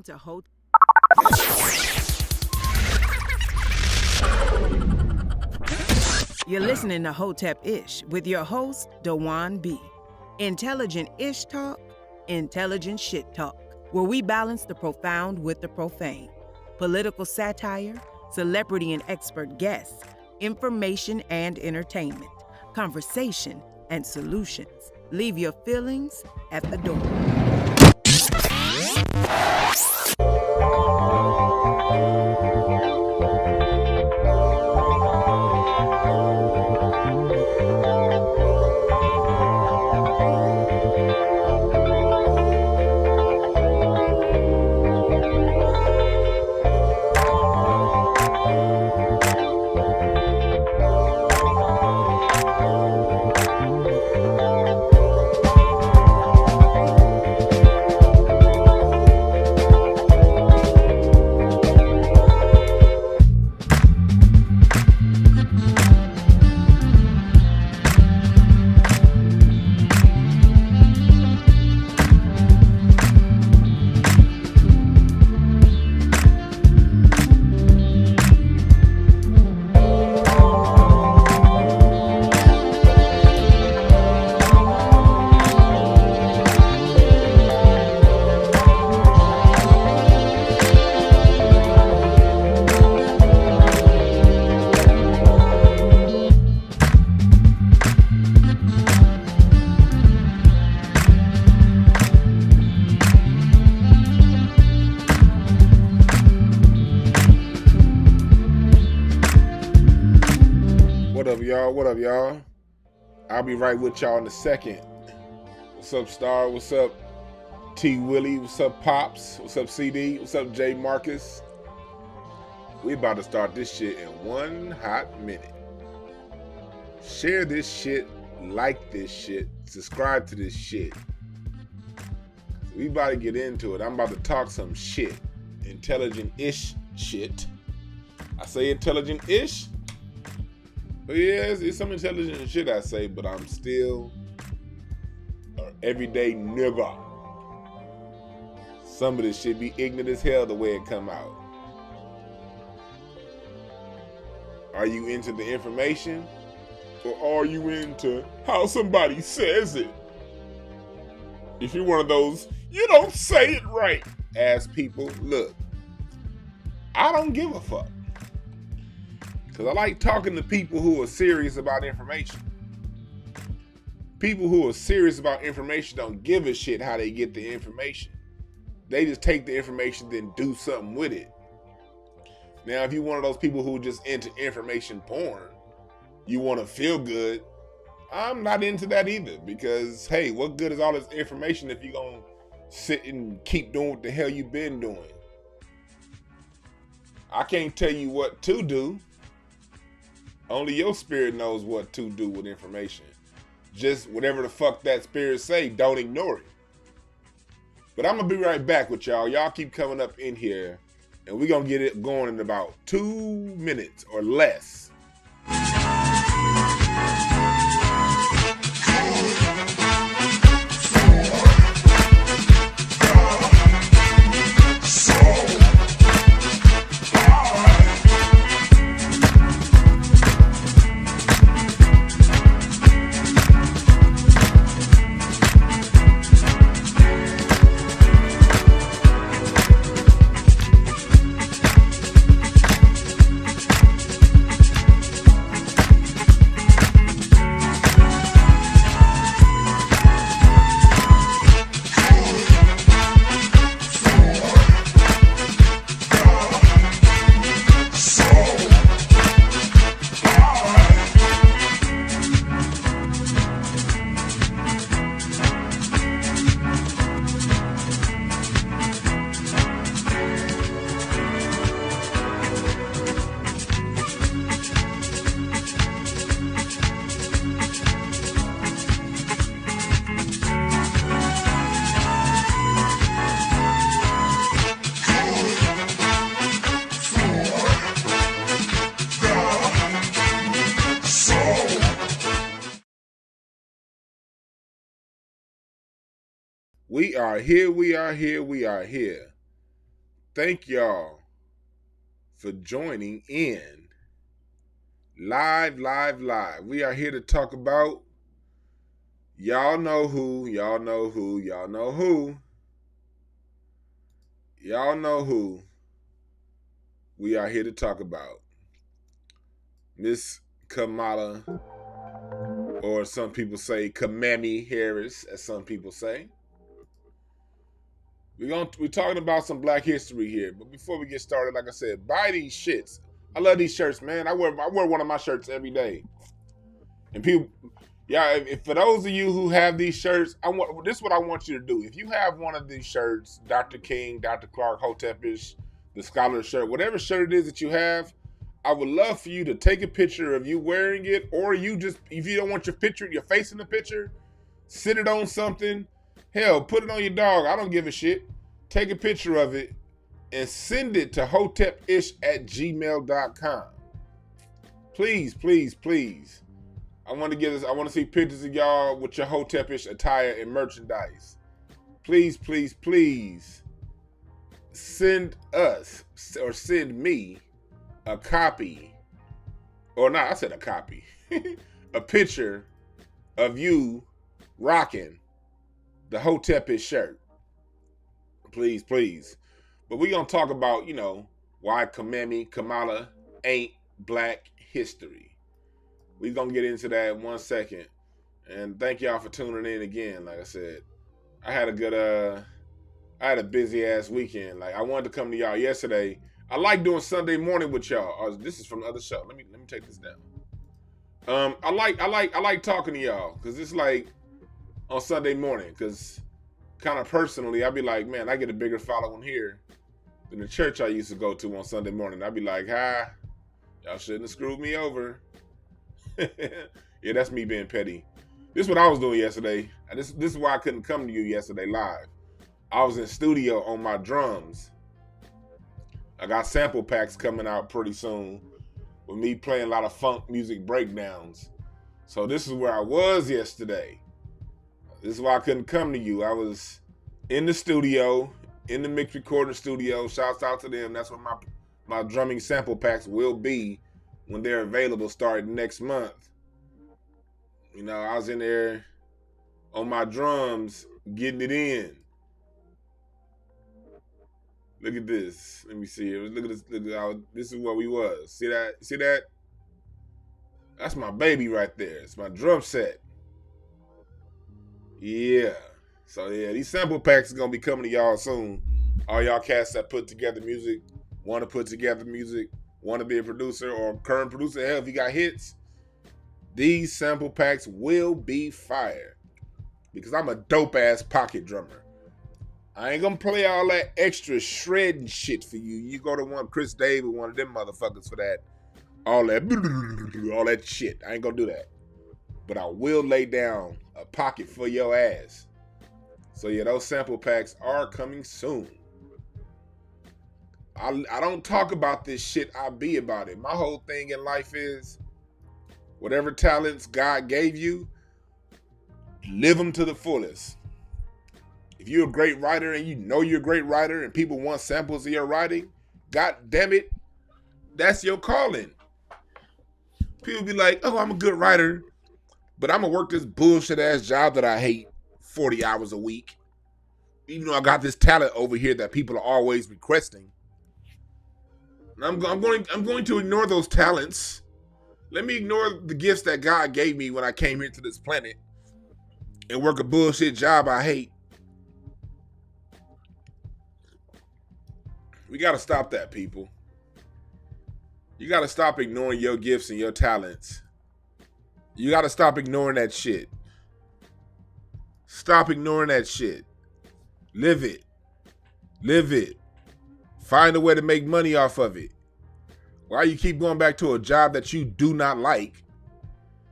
to Hotepish. You're listening to Hotepish with your host, Dwwann B. Intelligent ish talk, intelligent shit talk, where we balance the profound with the profane. Political satire, celebrity and expert guests, information and entertainment, conversation and solutions. Leave your feelings at the door. What up, y'all? I'll be right with y'all in a second. What's up, Star? What's up, T. Willie? What's up, Pops? What's up, CD? What's up, J. Marcus? We about to start this shit in one hot minute. Share this shit, like this shit, subscribe to this shit. We about to get into it. I'm about to talk some shit. Intelligent-ish shit. I say intelligent-ish. But yeah, it's some intelligent shit I say, but I'm still an everyday nigga. Some of this shit be ignorant as hell the way it come out. Are you into the information? Or are you into how somebody says it? If you're one of those, you don't say it right ass people, look, I don't give a fuck. Because I like talking to people who are serious about information. People who are serious about information don't give a shit how they get the information. They just take the information, then do something with it. Now, if you're one of those people who just into information porn, you want to feel good, I'm not into that either. Because, hey, what good is all this information if you're going to sit and keep doing what the hell you've been doing? I can't tell you what to do. Only your spirit knows what to do with information. Just whatever the fuck that spirit say, don't ignore it. But I'm going to be right back with y'all. Y'all keep coming up in here, and we're going to get it going in about 2 minutes or less. We are here. thank y'all for joining in. Live. We are here to talk about y'all know who. We are here to talk about Miss Kamala, or some people say Kamami Harris, as some people say. We're talking about some Black history here, but before we get started, like I said, buy these shits. I love these shirts, man. I wear one of my shirts every day. And people, if for those of you who have these shirts, this is what I want you to do. If you have one of these shirts, Dr. King, Dr. Clark, Hotepish, the Scholar shirt, whatever shirt it is that you have, I would love for you to take a picture of you wearing it, or if you don't want your face in the picture, sit it on something. Hell, put it on your dog. I don't give a shit. Take a picture of it and send it to hotepish@gmail.com. Please. I want to see pictures of y'all with your Hotepish attire and merchandise. Please. Send us, or send me, a copy. Or not, I said a copy. A picture of you rocking the Hotepish shirt. Please. But we're going to talk about, why Kamala ain't Black history. We're going to get into that in 1 second. And thank y'all for tuning in again. Like I said, I had a busy ass weekend. Like, I wanted to come to y'all yesterday. I like doing Sunday morning with y'all. This is from the other show. Let me take this down. I like talking to y'all, because it's like on Sunday morning, because kind of personally, I'd be like, man, I get a bigger following here than the church I used to go to on Sunday morning. I'd be like, y'all shouldn't have screwed me over. Yeah, that's me being petty. This is what I was doing yesterday. And this is why I couldn't come to you yesterday live. I was in studio on my drums. I got sample packs coming out pretty soon with me playing a lot of funk music breakdowns. So this is where I was yesterday. This is why I couldn't come to you. I was in the studio, in the mix recording studio. Shouts out to them. That's what my drumming sample packs will be when they're available starting next month. I was in there on my drums, getting it in. Look at this. Let me see. Look at this. This is where we was. See that? See that? That's my baby right there. It's my drum set. Yeah. So yeah, these sample packs are gonna be coming to y'all soon. All y'all cats that put together music, want to put together music, want to be a producer or current producer. Hell, if you got hits, these sample packs will be fire. Because I'm a dope ass pocket drummer. I ain't gonna play all that extra shredding shit for you. You go to one Chris Dave with one of them motherfuckers for that. All that shit. I ain't gonna do that. But I will lay down a pocket for your ass. So yeah, those sample packs are coming soon. I don't talk about this shit, I be about it. My whole thing in life is, whatever talents God gave you, live them to the fullest. If you're a great writer and you know you're a great writer and people want samples of your writing, God damn it, that's your calling. People be like, oh, I'm a good writer, but I'm going to work this bullshit ass job that I hate 40 hours a week. Even though I got this talent over here that people are always requesting. And I'm going to ignore those talents. Let me ignore the gifts that God gave me when I came here to this planet and work a bullshit job I hate. We got to stop that, people. You got to stop ignoring your gifts and your talents. You got to stop ignoring that shit. Stop ignoring that shit. Live it. Live it. Find a way to make money off of it. Why you keep going back to a job that you do not like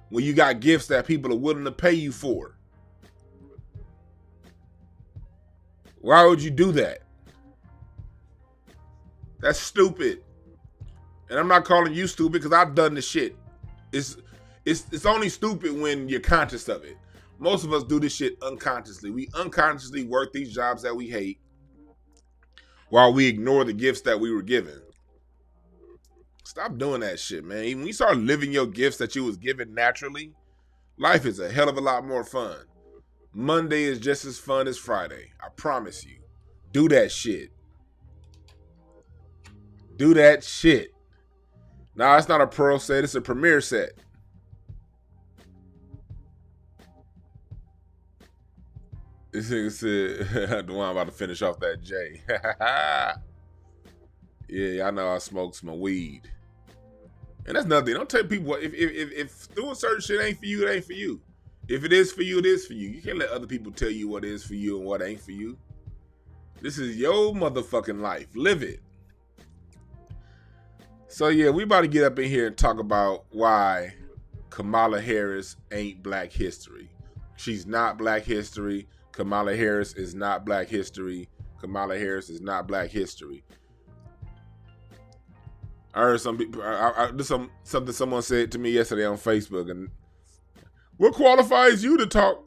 when you got gifts that people are willing to pay you for? Why would you do that? That's stupid. And I'm not calling you stupid because I've done the shit. It's only stupid when you're conscious of it. Most of us do this shit unconsciously. We unconsciously work these jobs that we hate. while we ignore the gifts that we were given. Stop doing that shit, man. When you start living your gifts that you was given naturally, life is a hell of a lot more fun. Monday is just as fun as Friday. I promise you. Do that shit. Do that shit. Nah, it's not a pro set. It's a premiere set. This nigga said, Dwan about to finish off that J. Yeah, I know I smoke some weed. And that's nothing. Don't tell people if doing certain shit ain't for you, it ain't for you. If it is for you, it is for you. You can't let other people tell you what is for you and what ain't for you. This is your motherfucking life. Live it. So yeah, we about to get up in here and talk about why Kamala Harris ain't Black history. She's not Black history. Kamala Harris is not Black history. Kamala Harris is not Black history. I heard some people, something someone said to me yesterday on Facebook, and what qualifies you to talk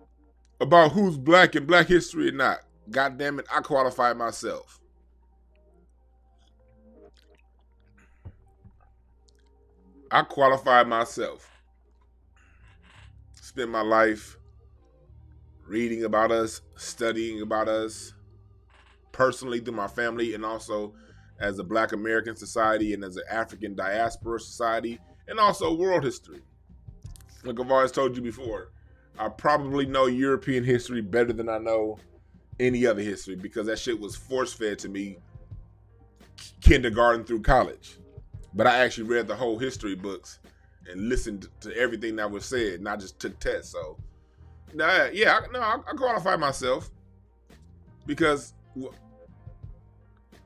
about who's Black and Black history or not? God damn it, I qualify myself. I qualify myself. Spend my life reading about us, studying about us, personally through my family, and also as a Black American society and as an African diaspora society, and also world history. Like I've always told you before, I probably know European history better than I know any other history because that shit was force-fed to me kindergarten through college. But I actually read the whole history books and listened to everything that was said, not just took tests. So, I qualify myself because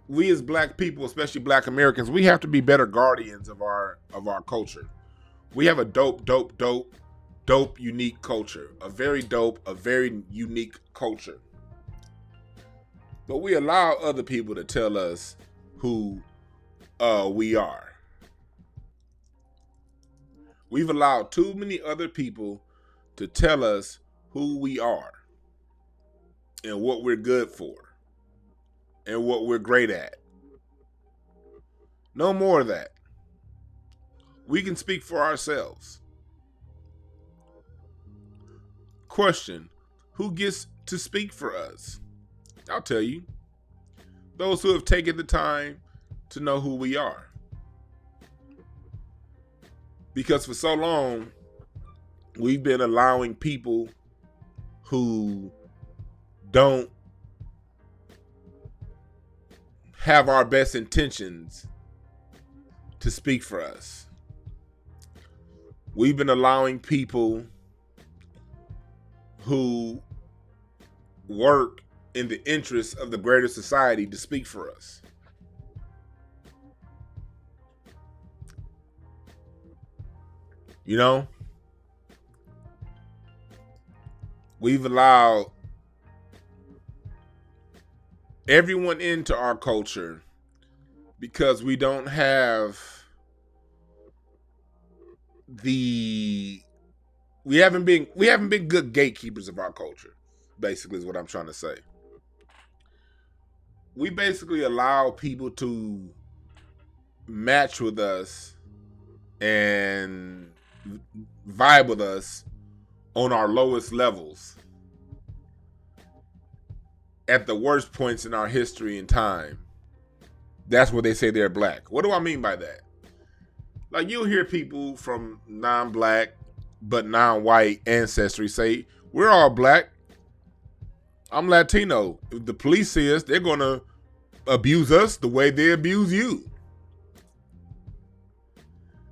we as Black people, especially Black Americans, we have to be better guardians of our culture. We have a dope, unique culture. A very dope, a very unique culture. But we allow other people to tell us who we are. We've allowed too many other people to tell us who we are and what we're good for and what we're great at. No more of that. We can speak for ourselves. Question, who gets to speak for us? I'll tell you. Those who have taken the time to know who we are. Because for so long, we've been allowing people who don't have our best intentions to speak for us. We've been allowing people who work in the interests of the greater society to speak for us. You know, we've allowed everyone into our culture because we don't have we haven't been good gatekeepers of our culture, basically is what I'm trying to say. We basically allow people to match with us and vibe with us on our lowest levels at the worst points in our history and time. That's where they say they're Black. What do I mean by that? Like, you'll hear people from non-Black but non-white ancestry say, we're all Black. I'm Latino. If the police see us, they're going to abuse us the way they abuse you.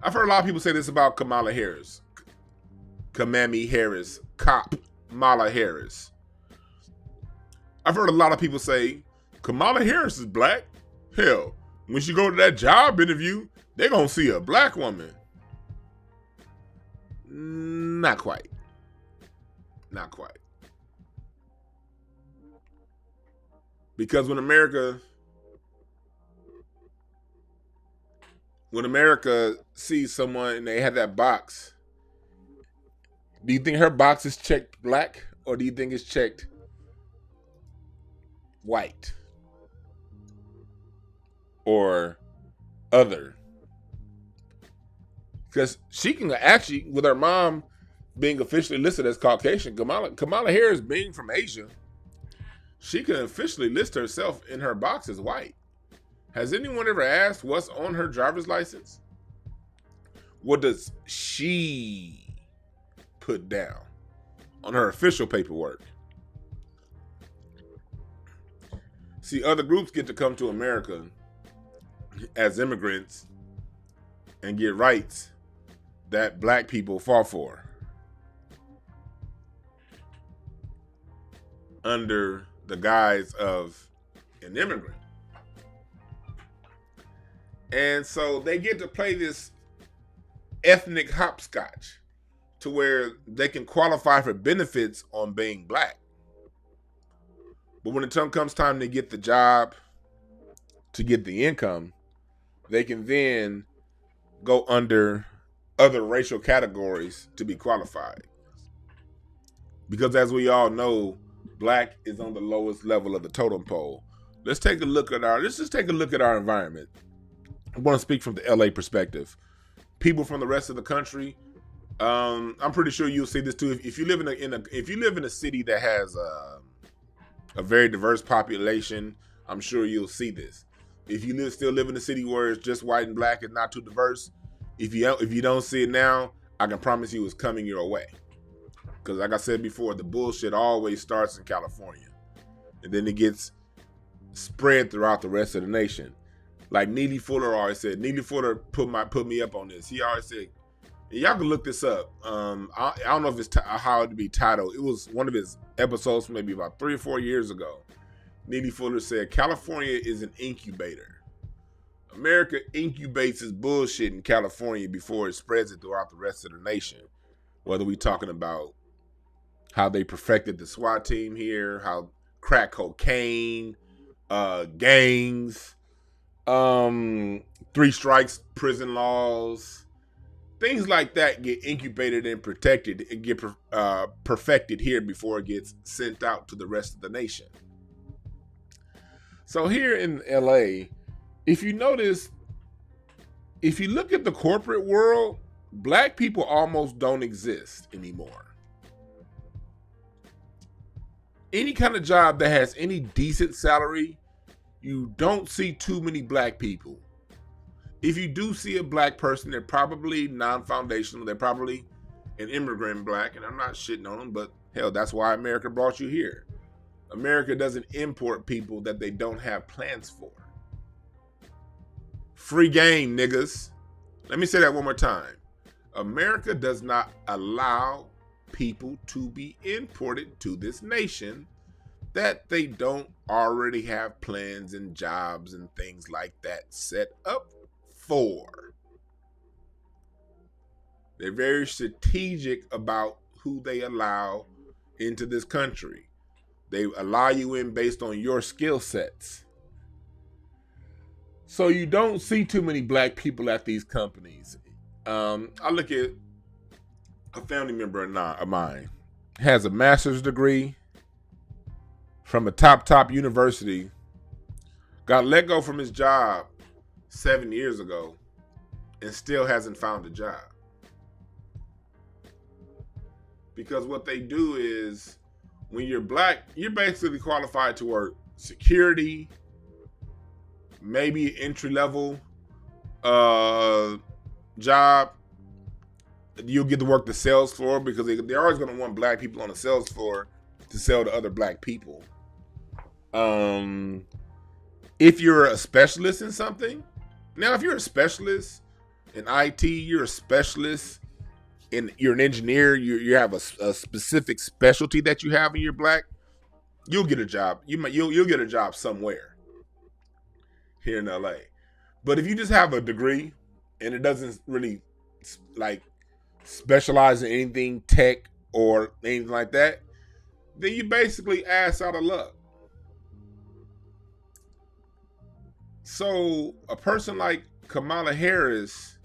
I've heard a lot of people say this about Kamala Harris. Kamala Harris. I've heard a lot of people say, Kamala Harris is Black. Hell, when she go to that job interview, they're going to see a Black woman. Not quite. Not quite. Because when America sees someone and they have that box, do you think her box is checked Black or do you think it's checked white? or other. Because she can actually, with her mom being officially listed as Caucasian, Kamala Harris being from Asia, she can officially list herself in her box as white. Has anyone ever asked what's on her driver's license? What does she put down on her official paperwork? See, other groups get to come to America as immigrants and get rights that black people fought for under the guise of an immigrant. And so they get to play this ethnic hopscotch to where they can qualify for benefits on being black. But when it comes time to get the job, to get the income, they can then go under other racial categories to be qualified. Because as we all know, black is on the lowest level of the totem pole. Let's just take a look at our environment. I want to speak from the LA perspective. People from the rest of the country, I'm pretty sure you'll see this too. If you live in a city that has a very diverse population, I'm sure you'll see this. If you still live in a city where it's just white and black and not too diverse, if you don't see it now, I can promise you it's coming your way. Because like I said before, the bullshit always starts in California, and then it gets spread throughout the rest of the nation. Like Neely Fuller always said. Neely Fuller put me up on this. He always said, and y'all can look this up. I don't know if it's how it would be titled. It was one of his episodes from maybe about 3 or 4 years ago. Neely Fuller said, California is an incubator. America incubates its bullshit in California before it spreads it throughout the rest of the nation. Whether we talking about how they perfected the SWAT team here, how crack cocaine, gangs, 3 strikes prison laws, things like that get incubated and protected and get perfected here before it gets sent out to the rest of the nation. So here in LA, if you notice, if you look at the corporate world, black people almost don't exist anymore. Any kind of job that has any decent salary, you don't see too many black people. If you do see a black person, they're probably non-foundational. They're probably an immigrant black, and I'm not shitting on them, but hell, that's why America brought you here. America doesn't import people that they don't have plans for. Free game, niggas. Let me say that one more time. America does not allow people to be imported to this nation that they don't already have plans and jobs and things like that set up for. They're very strategic about who they allow into this country. They allow you in based on your skill sets. So you don't see too many black people at these companies. I look at a family member of mine, has a master's degree from a top university, got let go from his job 7 years ago, and still hasn't found a job. Because what they do is, when you're black, you're basically qualified to work security, maybe entry-level job. You'll get to work the sales floor because they're always going to want black people on the sales floor to sell to other black people. If you're a specialist in something, now if you're a specialist in IT, you're a specialist you're an engineer, you have a specific specialty that you have and you're black, you'll get a job. You'll get a job somewhere here in LA. But if you just have a degree and it doesn't really like specialize in anything tech or anything like that, then you basically ass out of luck. So a person like Kamala Harris,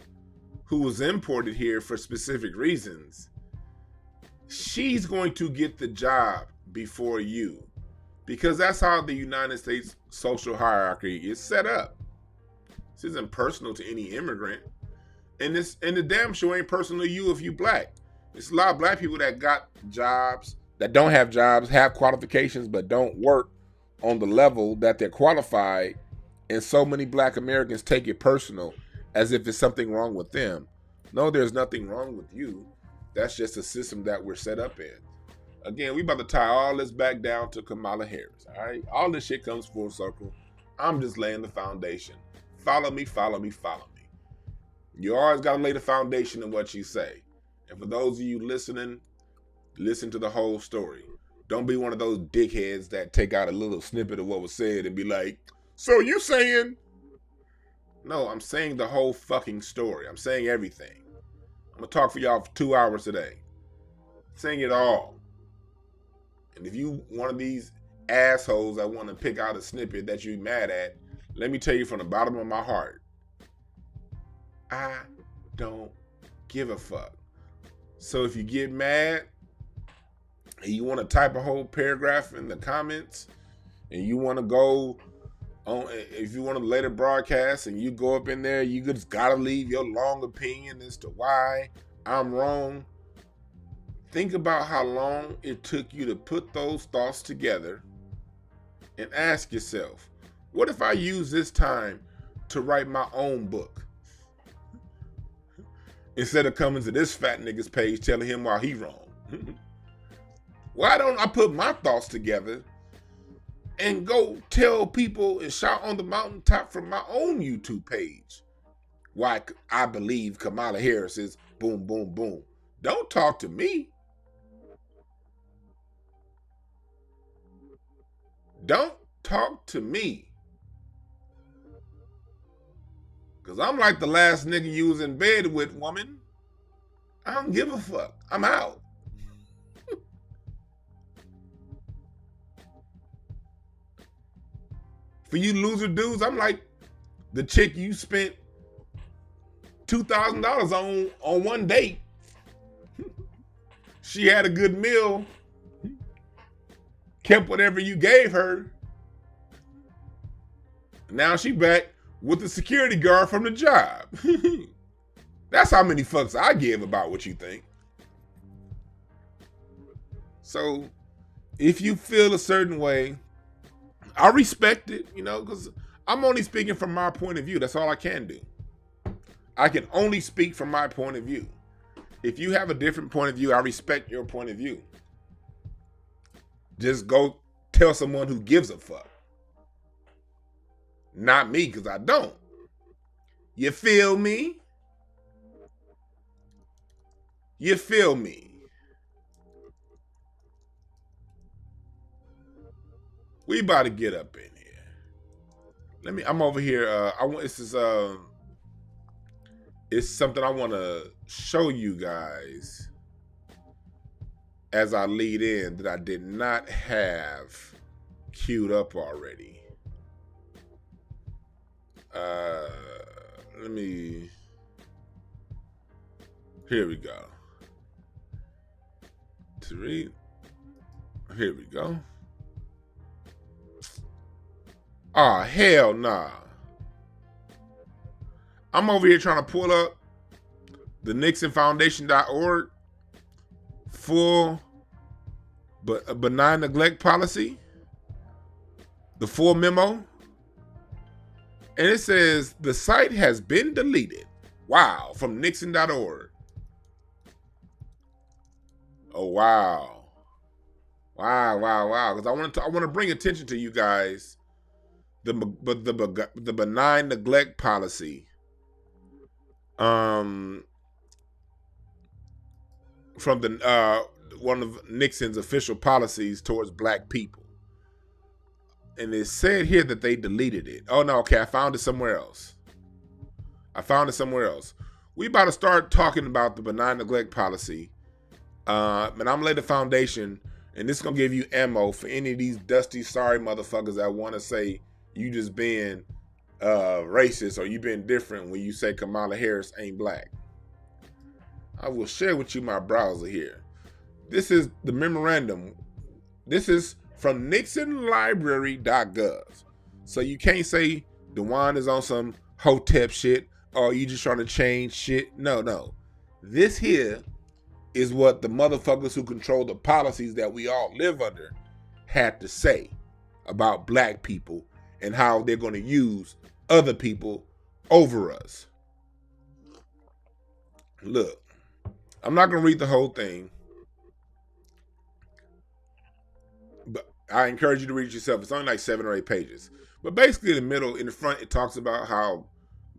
who was imported here for specific reasons, she's going to get the job before you, because that's how the United States social hierarchy is set up. This isn't personal to any immigrant. And the damn show ain't personal to you if you black. It's a lot of black people that got jobs, that don't have jobs, have qualifications, but don't work on the level that they're qualified. And so many black Americans take it personal as if it's something wrong with them. No, there's nothing wrong with you. That's just a system that we're set up in. Again, we about to tie all this back down to Kamala Harris, all right? All this shit comes full circle. I'm just laying the foundation. Follow me, follow me, follow me. You always got to lay the foundation in what you say. And for those of you listening, listen to the whole story. Don't be one of those dickheads that take out a little snippet of what was said and be like, so you saying? No, I'm saying the whole fucking story. I'm saying everything. I'm going to talk for y'all for 2 hours today. I'm saying it all. And if you one of these assholes that want to pick out a snippet that you're mad at, let me tell you from the bottom of my heart, I don't give a fuck. So if you get mad and you want to type a whole paragraph in the comments and you want to go on, if you want to later broadcast and you go up in there, you just gotta leave your long opinion as to why I'm wrong. Think about how long it took you to put those thoughts together and ask yourself, what if I use this time to write my own book? Instead of coming to this fat nigga's page telling him why he wrong. Why don't I put my thoughts together and go tell people and shout on the mountaintop from my own YouTube page why I believe Kamala Harris is boom, boom, boom. Don't talk to me. Don't talk to me. Because I'm like the last nigga you was in bed with, woman. I don't give a fuck. I'm out. For you loser dudes, I'm like the chick you spent $2,000 on one date. She had a good meal, kept whatever you gave her. Now she back with the security guard from the job. That's how many fucks I give about what you think. So if you feel a certain way, I respect it, you know, because I'm only speaking from my point of view. That's all I can do. I can only speak from my point of view. If you have a different point of view, I respect your point of view. Just go tell someone who gives a fuck. Not me, because I don't. You feel me? You feel me? We about to get up in here. I'm over here. It's something I want to show you guys as I lead in that I did not have queued up already. Here we go. To read. Here we go. Ah, hell nah. I'm over here trying to pull up the NixonFoundation.org full benign neglect policy, the full memo. And it says the site has been deleted. Wow, from Nixon.org. Oh wow, wow. Because I want to bring attention to you guys. The benign neglect policy. From the one of Nixon's official policies towards black people. And it said here that they deleted it. Oh no, okay, I found it somewhere else. We about to start talking about the benign neglect policy. And I'm gonna lay the foundation, and this is gonna give you ammo for any of these dusty, sorry motherfuckers that want to say you just being racist or you being different when you say Kamala Harris ain't black. I will share with you my browser here. This is the memorandum. This is from NixonLibrary.gov. So you can't say Dwan is on some Hotep shit, or you just trying to change shit. No. This here is what the motherfuckers who control the policies that we all live under had to say about black people and how they're going to use other people over us. Look, I'm not going to read the whole thing, but I encourage you to read it yourself. It's only like 7 or 8 pages. But basically in the middle, in the front, it talks about how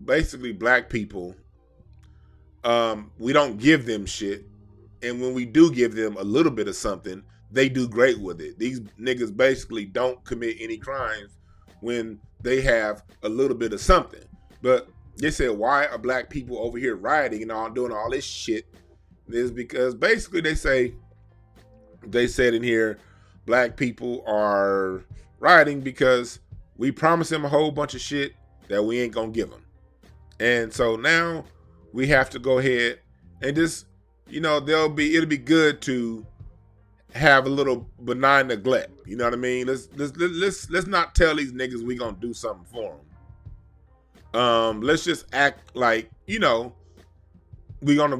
basically black people, we don't give them shit. And when we do give them a little bit of something, they do great with it. These niggas basically don't commit any crimes when they have a little bit of something. But they said, why are black people over here rioting and all doing all this shit? Is because basically they said in here, black people are rioting because we promised them a whole bunch of shit that we ain't gonna give them. And so now we have to go ahead and just, it'll be good to have a little benign neglect. You know what I mean? Let's not tell these niggas we gonna do something for them. Let's just act like, we're gonna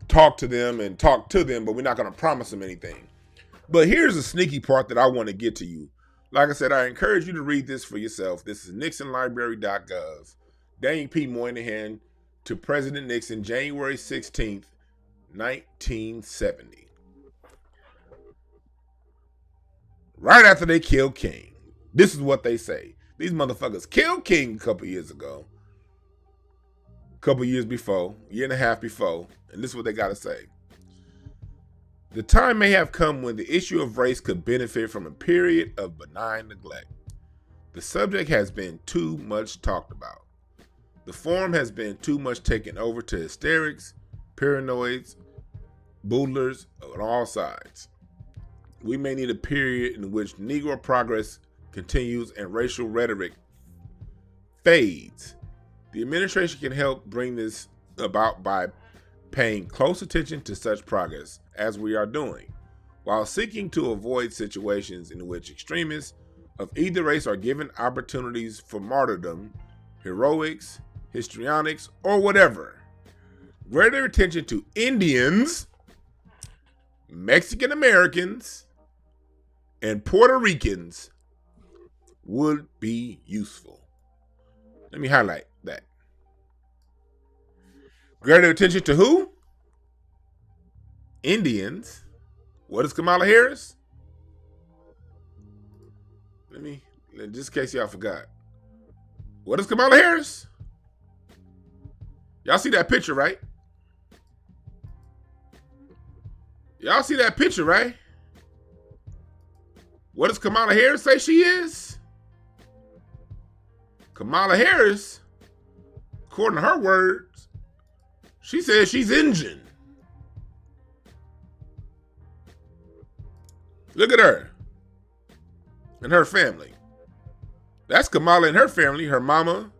talk to them, but we're not gonna promise them anything. But here's the sneaky part that I want to get to you. Like I said, I encourage you to read this for yourself. This is NixonLibrary.gov. Daniel P. Moynihan to President Nixon, January 16th, 1970. Right after they killed King. This is what they say. These motherfuckers killed King a couple years ago. A couple years before. A year and a half before. And this is what they got to say. The time may have come when the issue of race could benefit from a period of benign neglect. The subject has been too much talked about. The forum has been too much taken over to hysterics, paranoids, boodlers on all sides. We may need a period in which Negro progress continues and racial rhetoric fades. The administration can help bring this about by paying close attention to such progress as we are doing, while seeking to avoid situations in which extremists of either race are given opportunities for martyrdom, heroics, histrionics, or whatever. Greater attention to Indians, Mexican Americans, and Puerto Ricans would be useful. Let me highlight that. Greater attention to who? Indians. What is Kamala Harris? Just in case y'all forgot. What is Kamala Harris? Y'all see that picture, right? Y'all see that picture, right? What does Kamala Harris say she is? Kamala Harris, according to her words, she says she's Indian. Look at her and her family. That's Kamala and her family, her mama,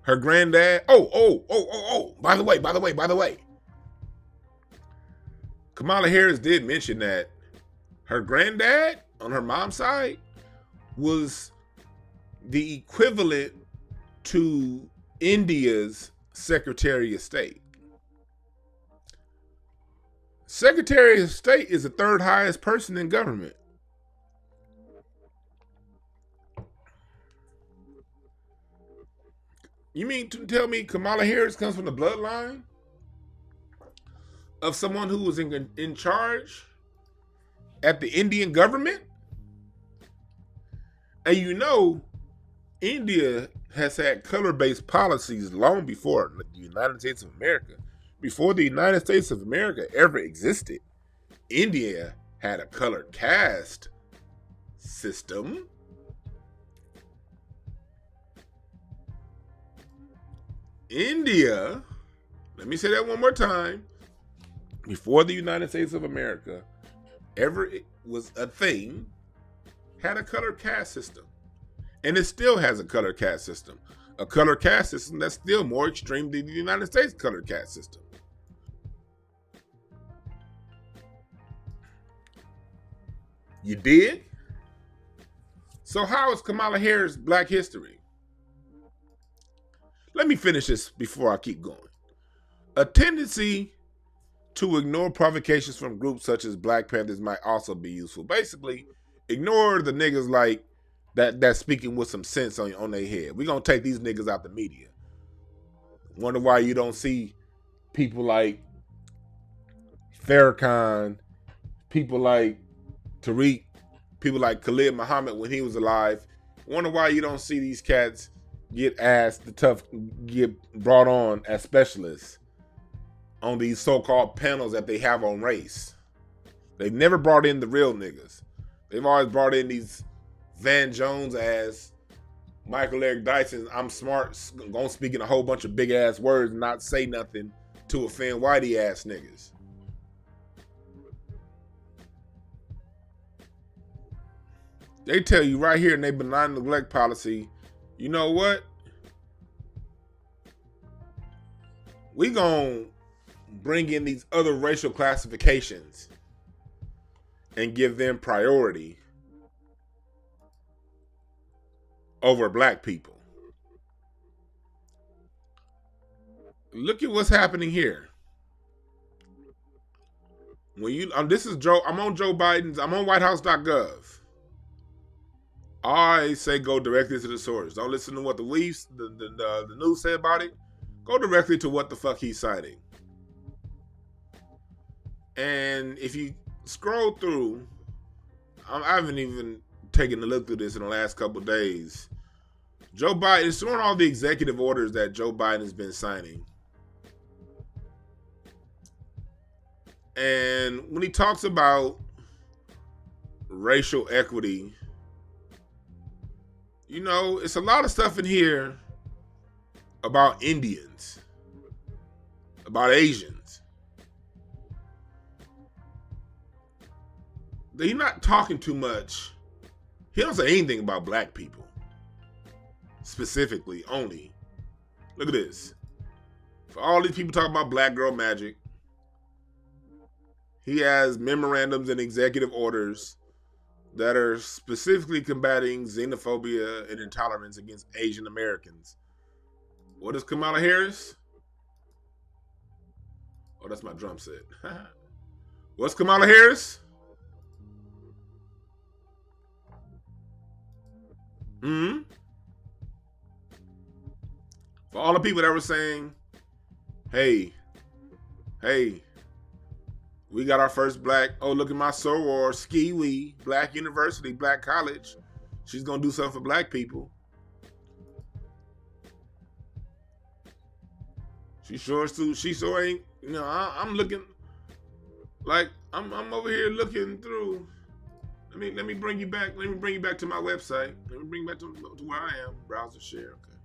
her granddad. Oh. By the way. Kamala Harris did mention that her granddad on her mom's side was the equivalent to India's Secretary of State. Secretary of State is the third highest person in government. You mean to tell me Kamala Harris comes from the bloodline of someone who was in charge at the Indian government? And India has had color-based policies long before the United States of America. Before the United States of America ever existed, India had a colored caste system. India, let me say that one more time, before the United States of America ever was a thing, had a colored caste system. And it still has a colored caste system. A colored caste system that's still more extreme than the United States colored caste system. You dig? So how is Kamala Harris Black history? Let me finish this before I keep going. A tendency to ignore provocations from groups such as Black Panthers might also be useful. Basically, ignore the niggas like that's speaking with some sense on their head. We're going to take these niggas out the media. Wonder why you don't see people like Farrakhan, people like Tariq, people like Khalid Muhammad when he was alive. Wonder why you don't see these cats get brought on as specialists on these so-called panels that they have on race. They've never brought in the real niggas. They've always brought in these Van Jones as Michael Eric Dyson. I'm smart, gonna speak in a whole bunch of big ass words and not say nothing to offend whitey ass niggas. They tell you right here in their benign neglect policy, you know what? We gonna bring in these other racial classifications and give them priority over black people. Look at what's happening here. When you, this is Joe. I'm on Joe Biden's. I'm on WhiteHouse.gov. I say go directly to the source. Don't listen to what the news say about it. Go directly to what the fuck he's citing. And if you scroll through, I haven't even taken a look through this in the last couple of days. Joe Biden is showing all the executive orders that Joe Biden has been signing. And when he talks about racial equity, you know, it's a lot of stuff in here about Indians, about Asians. He's not talking too much. He don't say anything about black people. Specifically, only. Look at this. For all these people talking about black girl magic, he has memorandums and executive orders that are specifically combating xenophobia and intolerance against Asian Americans. What is Kamala Harris? Oh, that's my drum set. What's Kamala Harris? For all the people that were saying, hey, we got our first black, oh, look at my soror, ski-wee, black university, black college. She's going to do something for black people. She sure ain't, you know, I'm looking, like, I'm over here looking through. Let me bring you back. Let me bring you back to my website. Let me bring you back to where I am. Browser share, okay.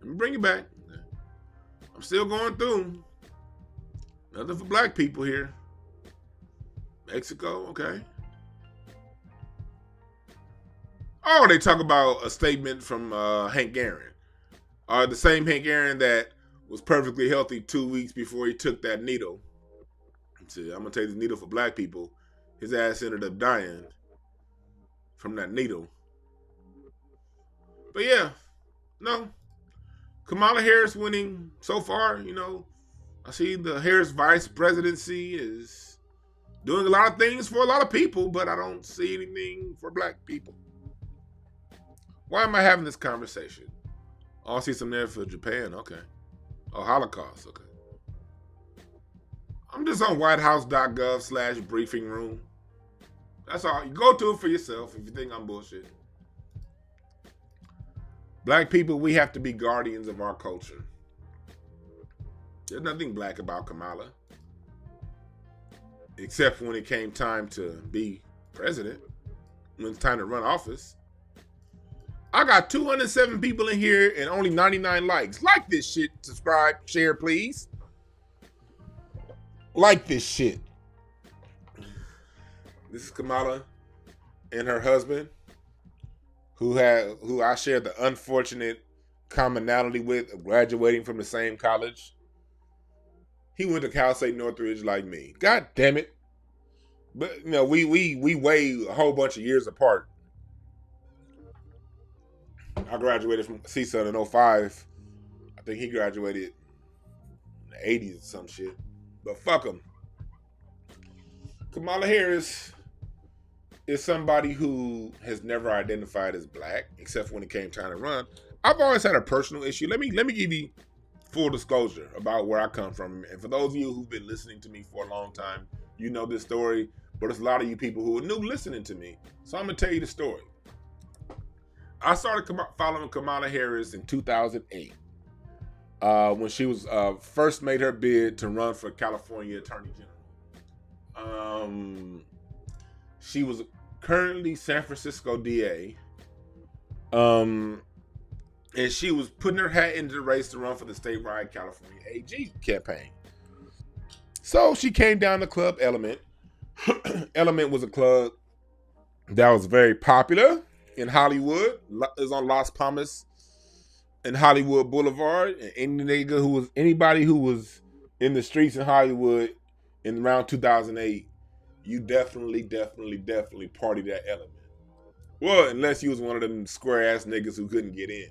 Let me bring you back. I'm still going through. Nothing for black people here. Mexico, okay. Oh, they talk about a statement from Hank Aaron. The same Hank Aaron that was perfectly healthy 2 weeks before he took that needle. See, I'm going to take this needle for black people. His ass ended up dying from that needle. But yeah, no. Kamala Harris winning so far, you know. I see the Harris vice presidency is doing a lot of things for a lot of people, but I don't see anything for black people. Why am I having this conversation? Oh, I see some there for Japan, okay. Oh, Holocaust, okay. I'm just on whitehouse.gov/briefing room. That's all. You go to it for yourself if you think I'm bullshit. Black people, we have to be guardians of our culture. There's nothing black about Kamala. Except when it came time to be president. When it's time to run office. I got 207 people in here and only 99 likes. Like this shit. Subscribe, share, please. Like this shit. This is Kamala and her husband, who I shared the unfortunate commonality with of graduating from the same college. He went to Cal State Northridge like me. God damn it. But you know, we weigh a whole bunch of years apart. I graduated from CSUN in 05. I think he graduated in the 80s or some shit. But fuck him. Kamala Harris is somebody who has never identified as black, except when it came time to run. I've always had a personal issue. Let me give you full disclosure about where I come from. And for those of you who've been listening to me for a long time, you know this story, but there's a lot of you people who are new listening to me. So I'm gonna tell you the story. I started following Kamala Harris in 2008 when she was first made her bid to run for California Attorney General. She was currently San Francisco DA. And she was putting her hat into the race to run for the statewide California AG campaign. So she came down to Club Element. Element was a club that was very popular in Hollywood. It was on Las Palmas and Hollywood Boulevard. And anybody who was in the streets in Hollywood in around 2008, you definitely partied at Element. Well, unless you was one of them square ass niggas who couldn't get in.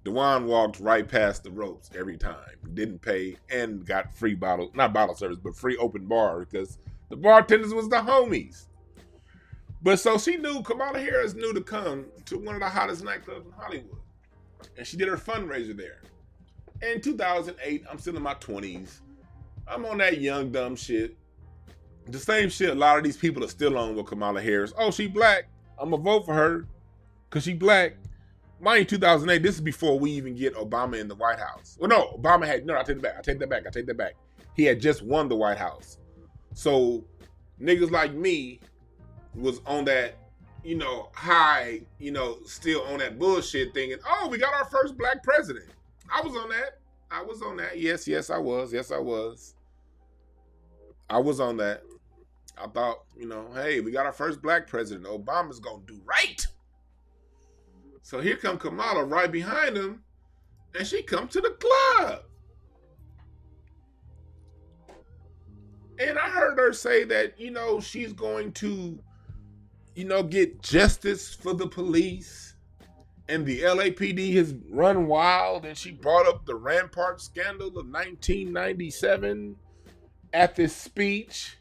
Dwan walked right past the ropes every time. Didn't pay and got free not bottle service, but free open bar because the bartenders was the homies. But so Kamala Harris knew to come to one of the hottest nightclubs in Hollywood. And she did her fundraiser there. In 2008, I'm still in my 20s. I'm on that young, dumb shit. The same shit a lot of these people are still on with Kamala Harris. Oh, she black. I'm going to vote for her because she black. Mind you, 2008, this is before we even get Obama in the White House. Well, no, Obama had, no, I take that back. He had just won the White House. So niggas like me was on that, high, still on that bullshit thinking, oh, we got our first black president. I was on that. Yes, I was. I was on that. I thought, hey, we got our first black president. Obama's gonna do right. So here come Kamala right behind him, and she come to the club. And I heard her say that, she's going to, get justice for the police. And the LAPD has run wild, and she brought up the Rampart scandal of 1997 at this speech.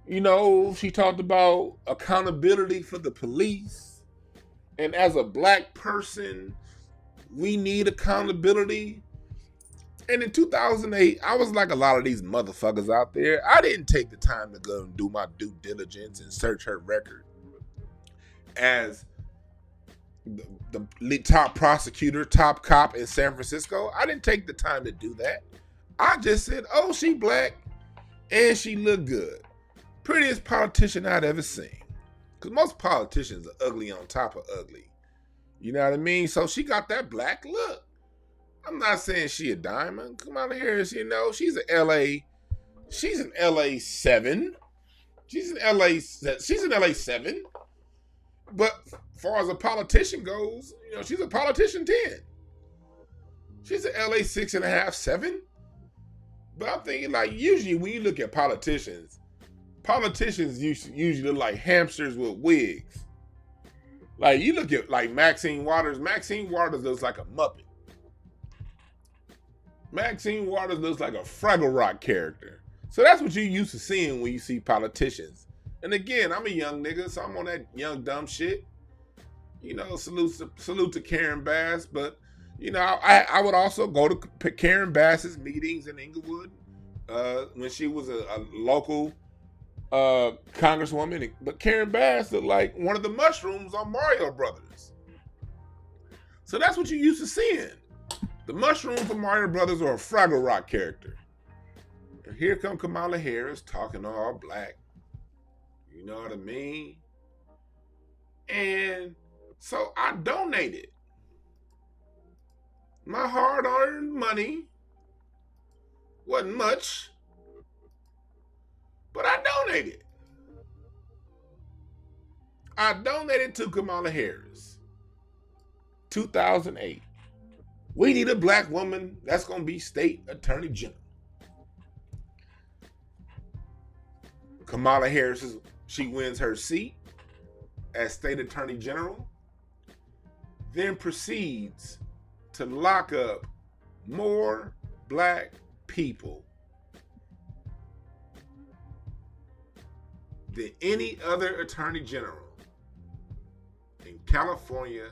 She talked about accountability for the police. And as a black person, we need accountability. And in 2008, I was like a lot of these motherfuckers out there. I didn't take the time to go and do my due diligence and search her record as the top prosecutor, top cop in San Francisco. I didn't take the time to do that. I just said, oh, she black and she look good. Prettiest politician I'd ever seen. Because most politicians are ugly on top of ugly. You know what I mean? So she got that black look. I'm not saying she a diamond. Come on here, she's an LA 7. She's an LA 7. But as far as a politician goes, she's a politician 10. She's an LA 6.5, 7. But I'm thinking, like, usually when you look at politicians usually look like hamsters with wigs. Like, you look at, like, Maxine Waters looks like a Muppet. Maxine Waters looks like a Fraggle Rock character. So that's what you're used to seeing when you see politicians. And again, I'm a young nigga, so I'm on that young dumb shit. Salute to Karen Bass, but I would also go to Karen Bass's meetings in Inglewood when she was a local congresswoman. But Karen Bass looked like one of the mushrooms on Mario Brothers. So that's what you're used to seeing. The mushroom from Mario Brothers or a Fraggle Rock character. And here come Kamala Harris talking all black. You know what I mean? And so I donated my hard-earned money. Wasn't much, but I donated. I donated to Kamala Harris. 2008. We need a black woman that's going to be state attorney general. Kamala Harris, she wins her seat as state attorney general. then proceeds to lock up more black people than any other attorney general in California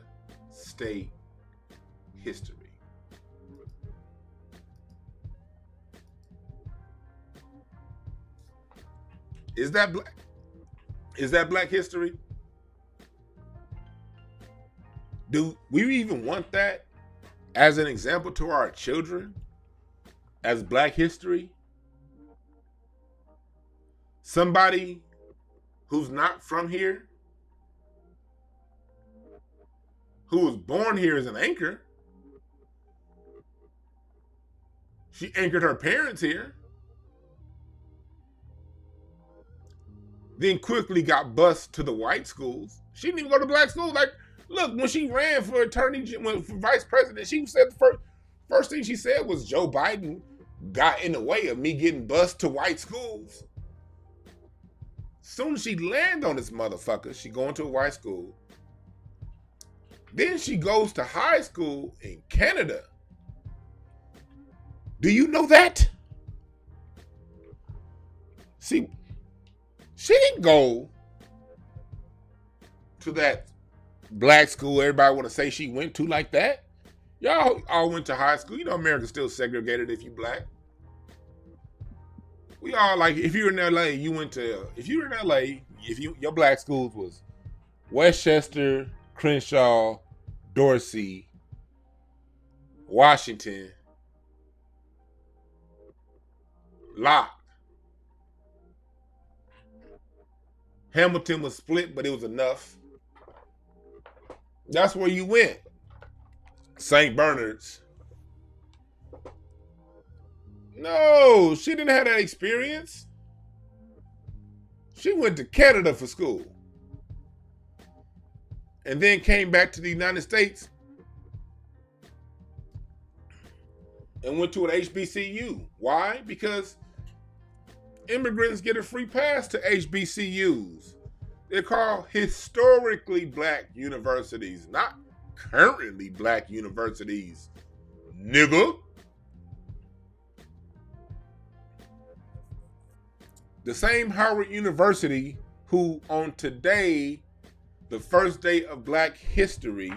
state history. Is that black? Is that black history? Do we even want that as an example to our children as black history? Somebody who's not from here, who was born here as an anchor. She anchored her parents here. Then quickly got bused to the white schools. She didn't even go to black schools. Like, look, when she ran for for vice president, she said the first thing she said was Joe Biden got in the way of me getting bused to white schools. Soon as she land on this motherfucker, she going to a white school. Then she goes to high school in Canada. Do you know that? See, she didn't go to that black school everybody want to say she went to like that. Y'all all went to high school. You know America's still segregated if you black. We all like, if you were in LA, your black schools was Westchester, Crenshaw, Dorsey, Washington, Locke. Hamilton was split, but it was enough. That's where you went. St. Bernard's. No, she didn't have that experience. She went to Canada for school. And then came back to the United States and went to an HBCU. Why? Because immigrants get a free pass to HBCUs. They're called historically black universities, not currently black universities, nigga. The same Howard University who on today, the first day of Black History,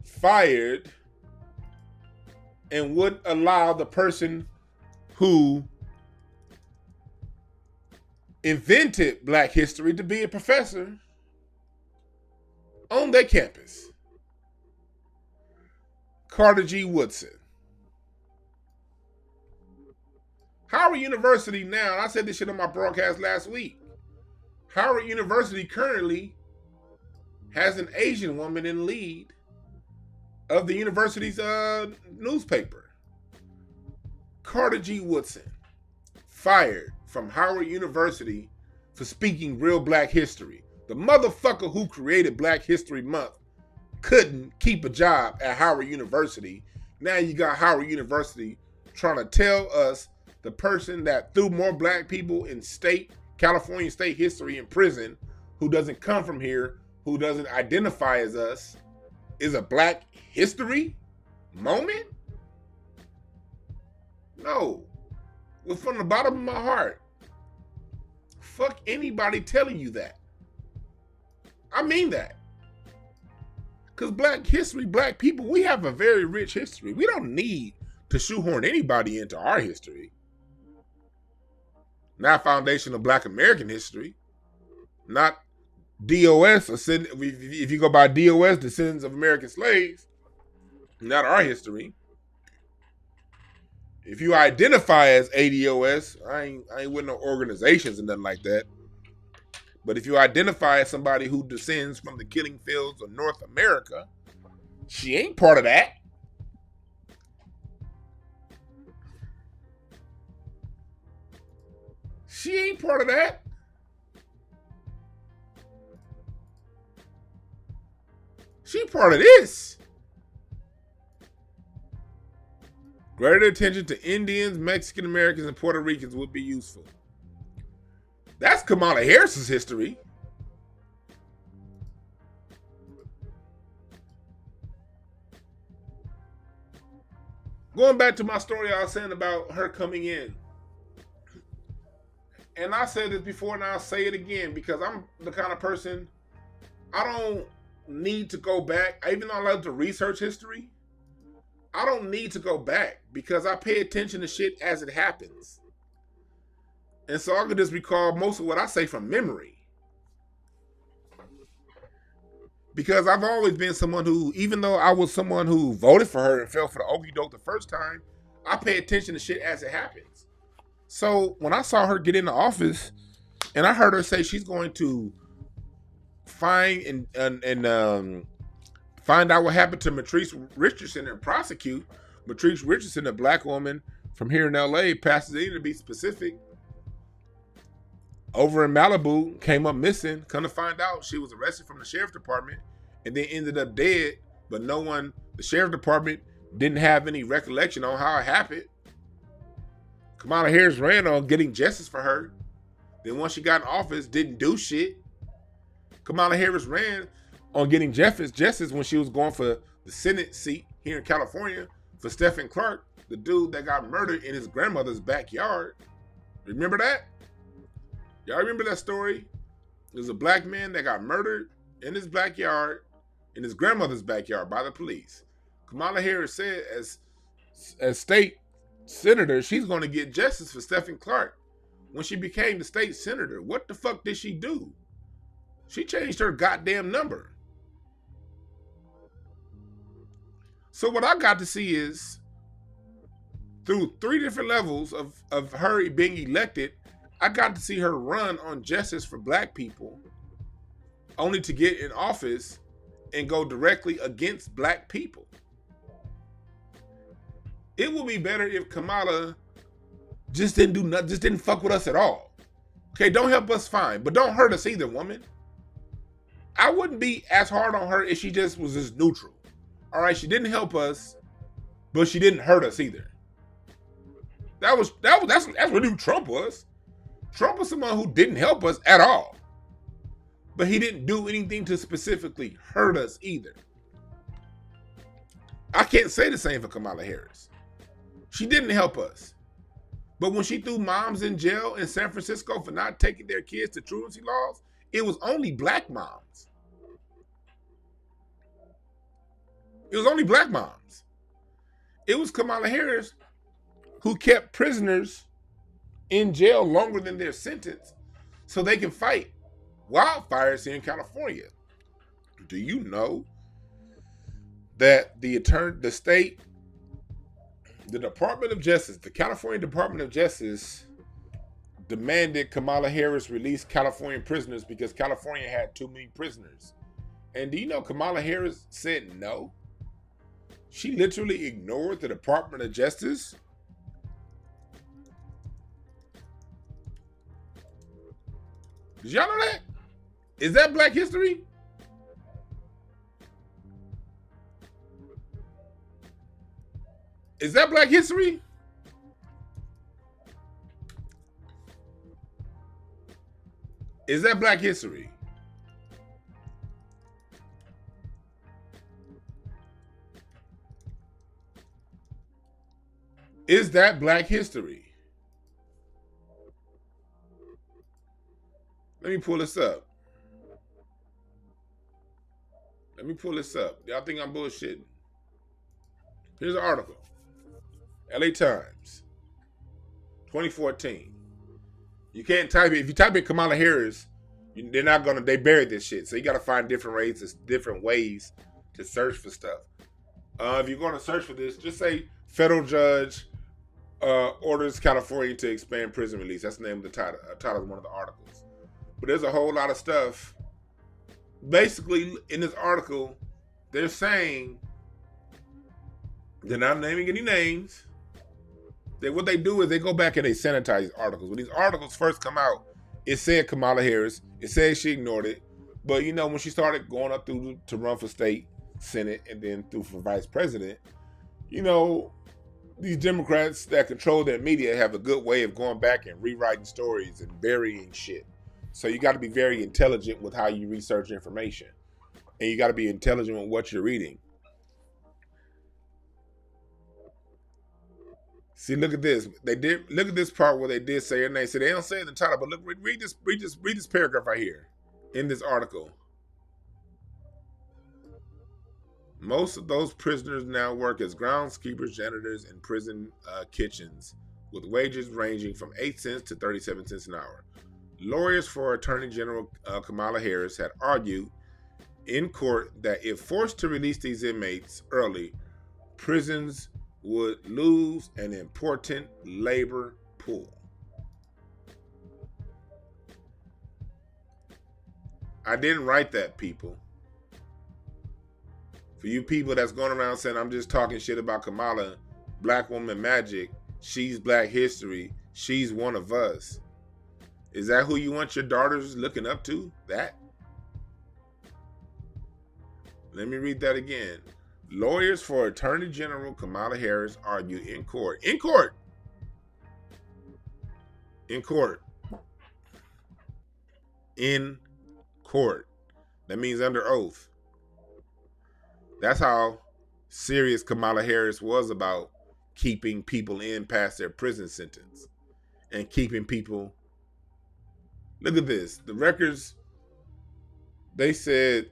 fired and would allow the person who invented Black history to be a professor on their campus. Carter G. Woodson. Howard University now, and I said this shit on my broadcast last week, Howard University currently has an Asian woman in lead of the university's newspaper. Carter G. Woodson, fired from Howard University for speaking real black history. The motherfucker who created Black History Month couldn't keep a job at Howard University. Now you got Howard University trying to tell us the person that threw more black people in California state history in prison, who doesn't come from here, who doesn't identify as us, is a black history moment? No. Well, from the bottom of my heart, fuck anybody telling you that. I mean that. Because black history, black people, we have a very rich history. We don't need to shoehorn anybody into our history. Not foundation of black American history. Not DOS, if you go by DOS, descendants of American slaves. Not our history. If you identify as ADOS, I ain't with no organizations and nothing like that. But if you identify as somebody who descends from the killing fields of North America, she ain't part of that. She ain't part of that. She part of this. Greater attention to Indians, Mexican Americans, and Puerto Ricans would be useful. That's Kamala Harris's history. going back to my story I was saying about her coming in. And I said this before and I'll say it again because I'm the kind of person, I don't need to go back. Even though I love to research history, I don't need to go back because I pay attention to shit as it happens. And so I could just recall most of what I say from memory. Because I've always been someone who, even though I was someone who voted for her and fell for the okie doke the first time, I pay attention to shit as it happens. So when I saw her get into office and I heard her say she's going to find and find out what happened to Matrice Richardson and prosecute Matrice Richardson, a black woman from here in LA, Pasadena to be specific, over in Malibu, came up missing. Come to find out, she was arrested from the sheriff's department and then ended up dead. But the sheriff's department didn't have any recollection on how it happened. Kamala Harris ran on getting justice for her. Then once she got in office, didn't do shit. Kamala Harris ran on getting justice when she was going for the Senate seat here in California for Stephen Clark, the dude that got murdered in his grandmother's backyard. Remember that? Y'all remember that story? There's a black man that got murdered in his backyard, in his grandmother's backyard by the police. Kamala Harris said as state senator, she's going to get justice for Stephen Clark. When she became the state senator, what the fuck did she do? She changed her goddamn number. So what I got to see is, through 3 different levels of her being elected, I got to see her run on justice for black people, only to get in office and go directly against black people. It would be better if Kamala just didn't do nothing, just didn't fuck with us at all. Okay, don't help us, fine, but don't hurt us either, woman. I wouldn't be as hard on her if she just was just neutral. All right, she didn't help us, but she didn't hurt us either. That's what who Trump was. Trump was someone who didn't help us at all, but he didn't do anything to specifically hurt us either. I can't say the same for Kamala Harris. She didn't help us, but when she threw moms in jail in San Francisco for not taking their kids to truancy laws, it was only black moms. It was only black moms. It was Kamala Harris who kept prisoners in jail longer than their sentence so they can fight wildfires here in California. Do you know that the Department of Justice, the California Department of Justice, demanded Kamala Harris release California prisoners because California had too many prisoners? And do you know Kamala Harris said no? She literally ignored the Department of Justice. Did y'all know that? Is that Black history? Is that Black history? Is that Black history? Is that Black history? Let me pull this up. Y'all think I'm bullshitting? Here's an article. LA Times, 2014. You can't type it. If you type in Kamala Harris, they buried this shit. So you got to find different ways to search for stuff. If you're going to search for this, just say federal judge orders California to expand prison release. That's the name of the title of one of the articles. But there's a whole lot of stuff. Basically, in this article, they're saying, they're not naming any names. What they do is they go back and they sanitize articles. When these articles first come out, it said Kamala Harris. It said she ignored it. But, when she started going up to run for state, Senate, and then through for vice president, these Democrats that control their media have a good way of going back and rewriting stories and burying shit. So you got to be very intelligent with how you research information. And you got to be intelligent with what you're reading. See, look at this. They did look at this part where they did say her name. So they don't say it in the title, but look, read this paragraph right here in this article. Most of those prisoners now work as groundskeepers, janitors, in prison kitchens, with wages ranging from 8 cents to 37 cents an hour. Lawyers for Attorney General Kamala Harris had argued in court that if forced to release these inmates early, prisons would lose an important labor pool. I didn't write that, people. For you people that's going around saying I'm just talking shit about Kamala, black woman magic, she's black history, she's one of us. Is that who you want your daughters looking up to? That? Let me read that again. Lawyers for Attorney General Kamala Harris argued in court. In court. In court. In court. That means under oath. That's how serious Kamala Harris was about keeping people in past their prison sentence and keeping people. Look at this. The records, they said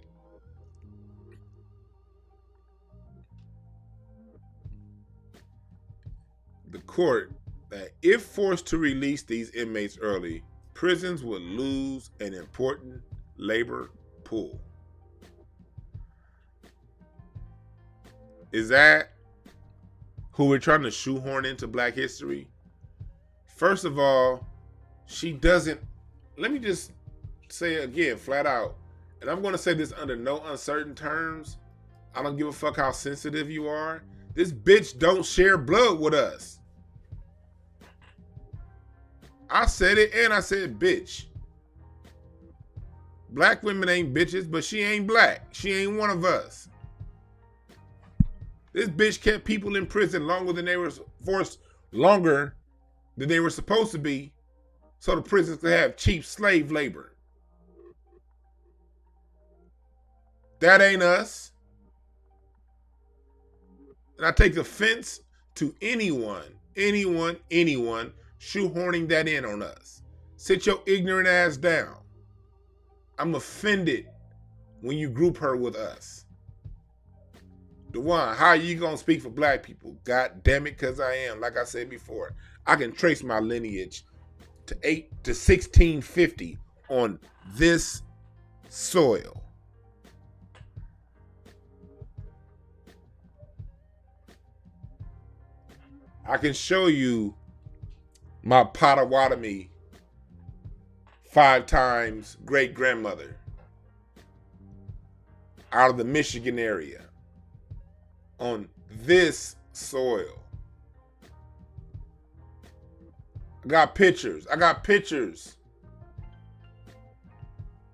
the court that if forced to release these inmates early, prisons would lose an important labor pool. Is that who we're trying to shoehorn into black history? First of all, she doesn't. Let me just say it again, flat out. And I'm going to say this under no uncertain terms. I don't give a fuck how sensitive you are. This bitch don't share blood with us. I said it and I said bitch. Black women ain't bitches, but she ain't black. She ain't one of us. This bitch kept people in prison longer than they were forced, longer than they were supposed to be, so the prisons could have cheap slave labor. That ain't us. And I take offense to anyone shoehorning that in on us. Sit your ignorant ass down. I'm offended when you group her with us. Dwan, how are you gonna speak for black people? God damn it, cause I am. Like I said before, I can trace my lineage to 1650 on this soil. I can show you my Potawatomi 5 times great grandmother out of the Michigan area on this soil. I got pictures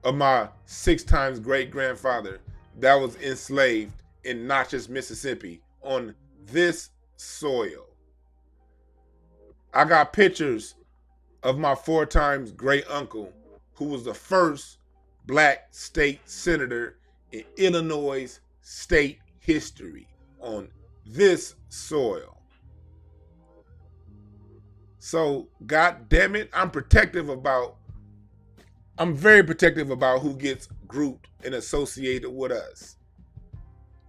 of my 6 times great grandfather that was enslaved in Natchez, Mississippi on this soil. I got pictures of my 4 times great uncle who was the first black state senator in Illinois state history on this soil. So, God damn it, I'm very protective about who gets grouped and associated with us.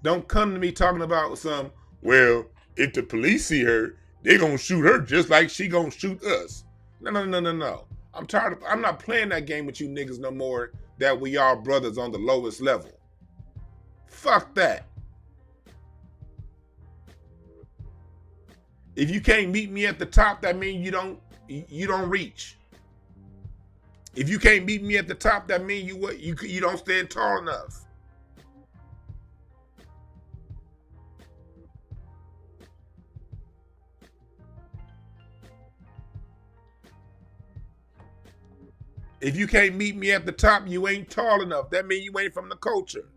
Don't come to me talking about some, well, if the police see her, they gonna shoot her just like she gonna shoot us. No. I'm not playing that game with you niggas no more that we are brothers on the lowest level. Fuck that. If you can't meet me at the top, that means you don't reach. If you can't meet me at the top, that means you don't stand tall enough. If you can't meet me at the top, you ain't tall enough. That means you ain't from the culture.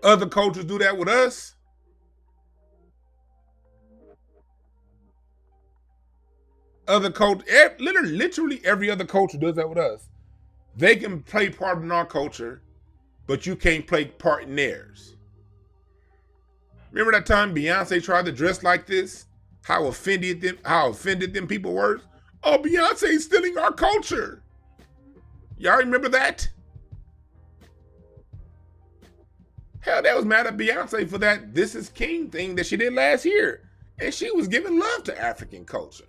Other cultures do that with us. Other culture, literally every other culture does that with us. They can play part in our culture, but you can't play part in theirs. Remember that time Beyonce tried to dress like this? How offended them people were? Oh, Beyonce's stealing our culture. Y'all remember that? Hell, they was mad at Beyonce for that This Is King thing that she did last year. And she was giving love to African culture.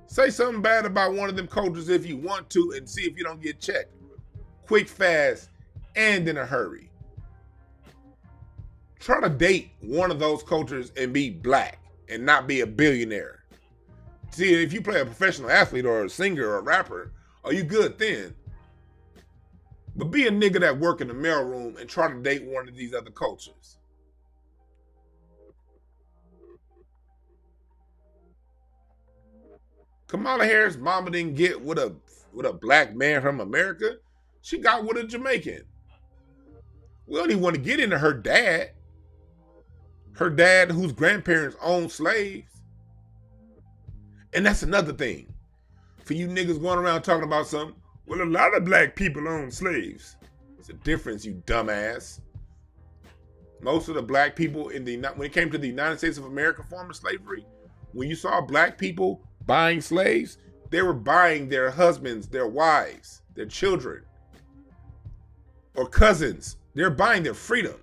Say something bad about one of them cultures if you want to and see if you don't get checked. Quick, fast, and in a hurry. Try to date one of those cultures and be black and not be a billionaire. See, if you play a professional athlete or a singer or a rapper, are you good then? But be a nigga that work in the mailroom and try to date one of these other cultures. Kamala Harris' mama didn't get with a black man from America. She got with a Jamaican. We don't even want to get into her dad. Her dad whose grandparents owned slaves. And that's another thing. For you niggas going around talking about something, well, a lot of black people own slaves. It's a difference, you dumbass. Most of the black people when it came to the United States of America former slavery, when you saw black people buying slaves, they were buying their husbands, their wives, their children, or cousins. They're buying their freedom.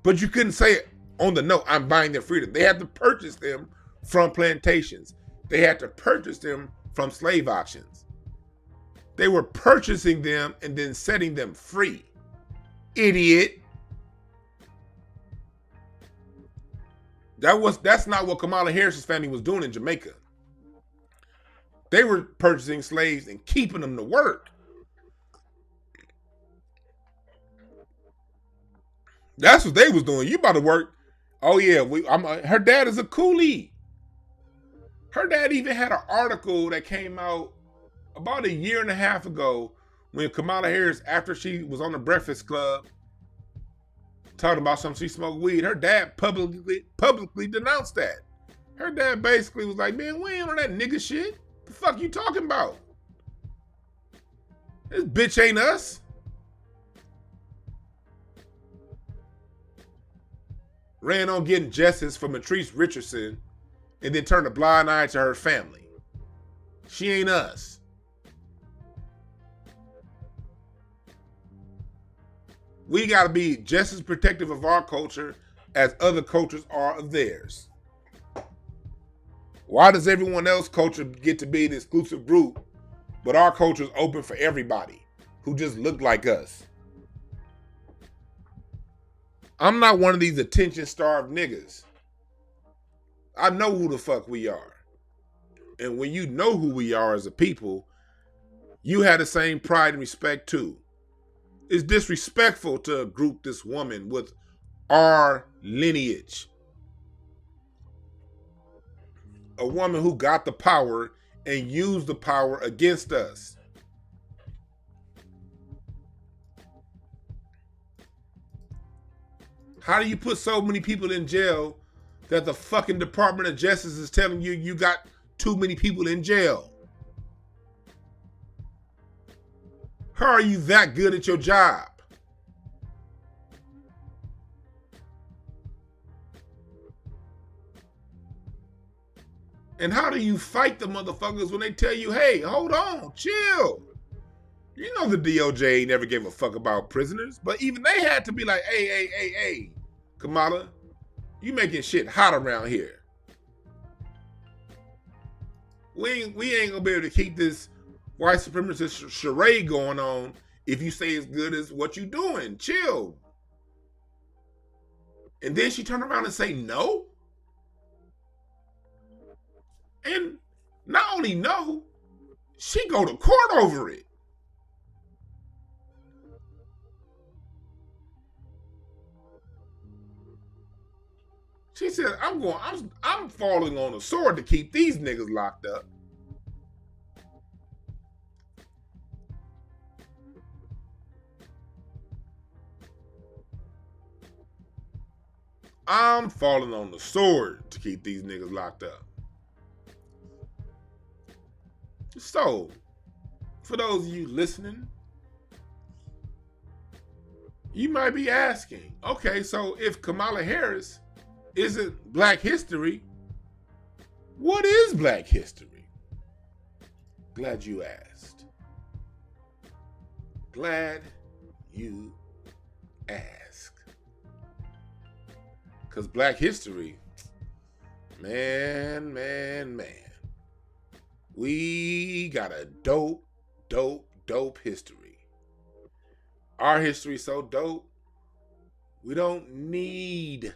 But you couldn't say it on the note, I'm buying their freedom. They had to purchase them from plantations. They had to purchase them from slave auctions. They were purchasing them and then setting them free. Idiot. That's not what Kamala Harris's family was doing in Jamaica. They were purchasing slaves and keeping them to work. That's what they was doing. You about to work. Oh yeah, her dad is a coolie. Her dad even had an article that came out about a year and a half ago when Kamala Harris, after she was on the Breakfast Club, talking about something, she smoked weed. Her dad publicly denounced that. Her dad basically was like, man, we ain't on that nigga shit. The fuck you talking about? This bitch ain't us. Ran on getting justice for Matrice Richardson and then turned a blind eye to her family. She ain't us. We got to be just as protective of our culture as other cultures are of theirs. Why does everyone else's culture get to be an exclusive group, but our culture is open for everybody who just look like us? I'm not one of these attention-starved niggas. I know who the fuck we are. And when you know who we are as a people, you have the same pride and respect too. It's disrespectful to group this woman with our lineage. A woman who got the power and used the power against us. How do you put so many people in jail that the fucking Department of Justice is telling you you got too many people in jail? How are you that good at your job? And how do you fight the motherfuckers when they tell you, hey, hold on, chill? You know the DOJ never gave a fuck about prisoners, but even they had to be like, hey, Kamala, you making shit hot around here. We ain't gonna be able to keep this white supremacist charade going on if you say as good as what you doing. Chill. And then she turned around and say no? And not only no, she go to court over it. She said, I'm falling on a sword to keep these niggas locked up. I'm falling on the sword to keep these niggas locked up. So, for those of you listening, you might be asking, okay, so if Kamala Harris isn't Black history, what is Black history? Glad you asked. Glad you asked. Because Black history, man. We got a dope history. Our history is so dope, we don't need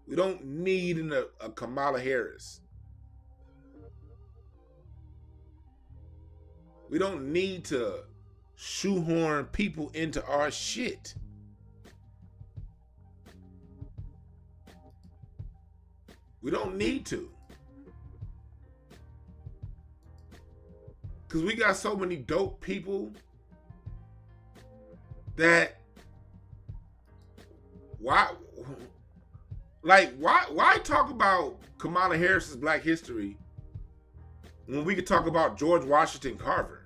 a Kamala Harris. We don't need to shoehorn people into our shit. We don't need to. Because we got so many dope people that why talk about Kamala Harris's Black history when we could talk about George Washington Carver?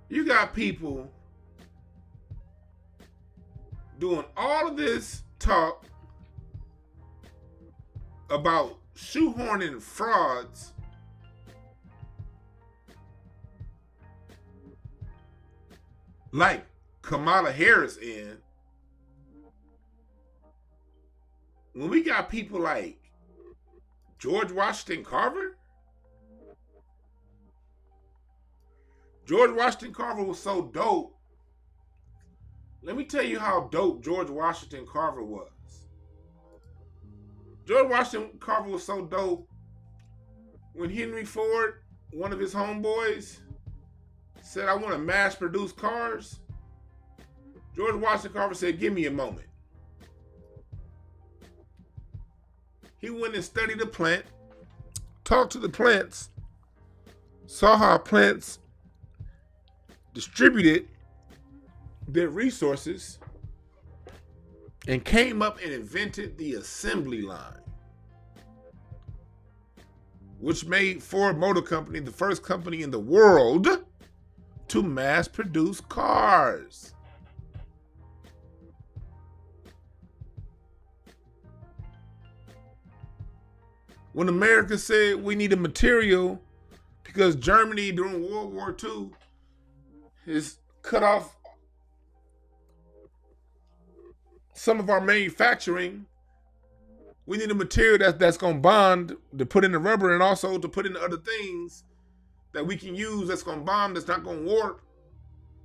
You got people doing all of this talk about shoehorning frauds like Kamala Harris in, when we got people like George Washington Carver. George Washington Carver was so dope. Let me tell you how dope George Washington Carver was. George Washington Carver was so dope when Henry Ford, one of his homeboys, said, I want to mass produce cars. George Washington Carver said, give me a moment. He went and studied the plant, talked to the plants, saw how plants distributed their resources, and came up and invented the assembly line, which made Ford Motor Company the first company in the world to mass produce cars. When America said we need a material because Germany during World War II has cut off some of our manufacturing, we need a material that's going to bond to put in the rubber and also to put in the other things that we can use that's going to bond, that's not going to warp,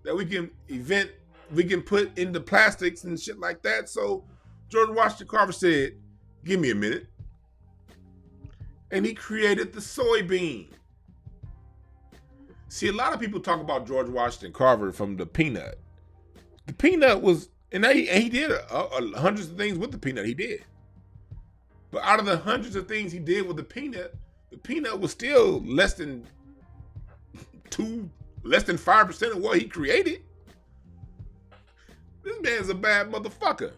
that we can put into plastics and shit like that. So George Washington Carver said, give me a minute. And he created the soybean. See, a lot of people talk about George Washington Carver from the peanut. The peanut was, and he did hundreds of things with the peanut. He did. But out of the hundreds of things he did with the peanut was still less than 5% of what he created. This man's a bad motherfucker.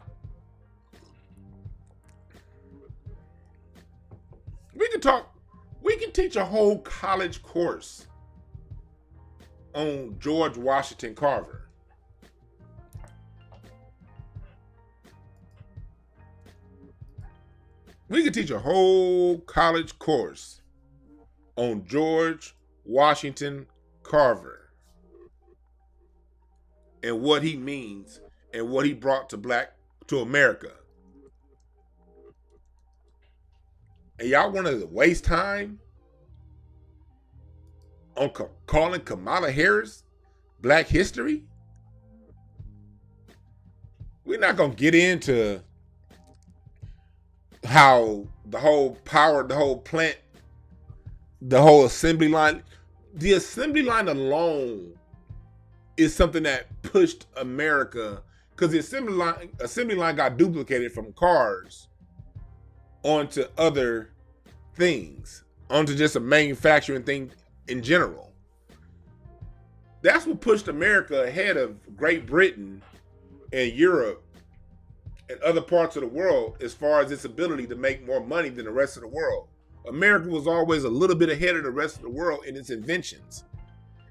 We can teach a whole college course on George Washington Carver. We can teach a whole college course on George Washington Carver and what he means and what he brought to America. And y'all want to waste time on calling Kamala Harris Black history? We're not going to get into how the whole plant, the whole assembly line, the assembly line alone is something that pushed America, because the assembly line got duplicated from cars onto other things, onto just a manufacturing thing in general. That's what pushed America ahead of Great Britain and Europe in other parts of the world as far as its ability to make more money than the rest of the world. America was always a little bit ahead of the rest of the world in its inventions.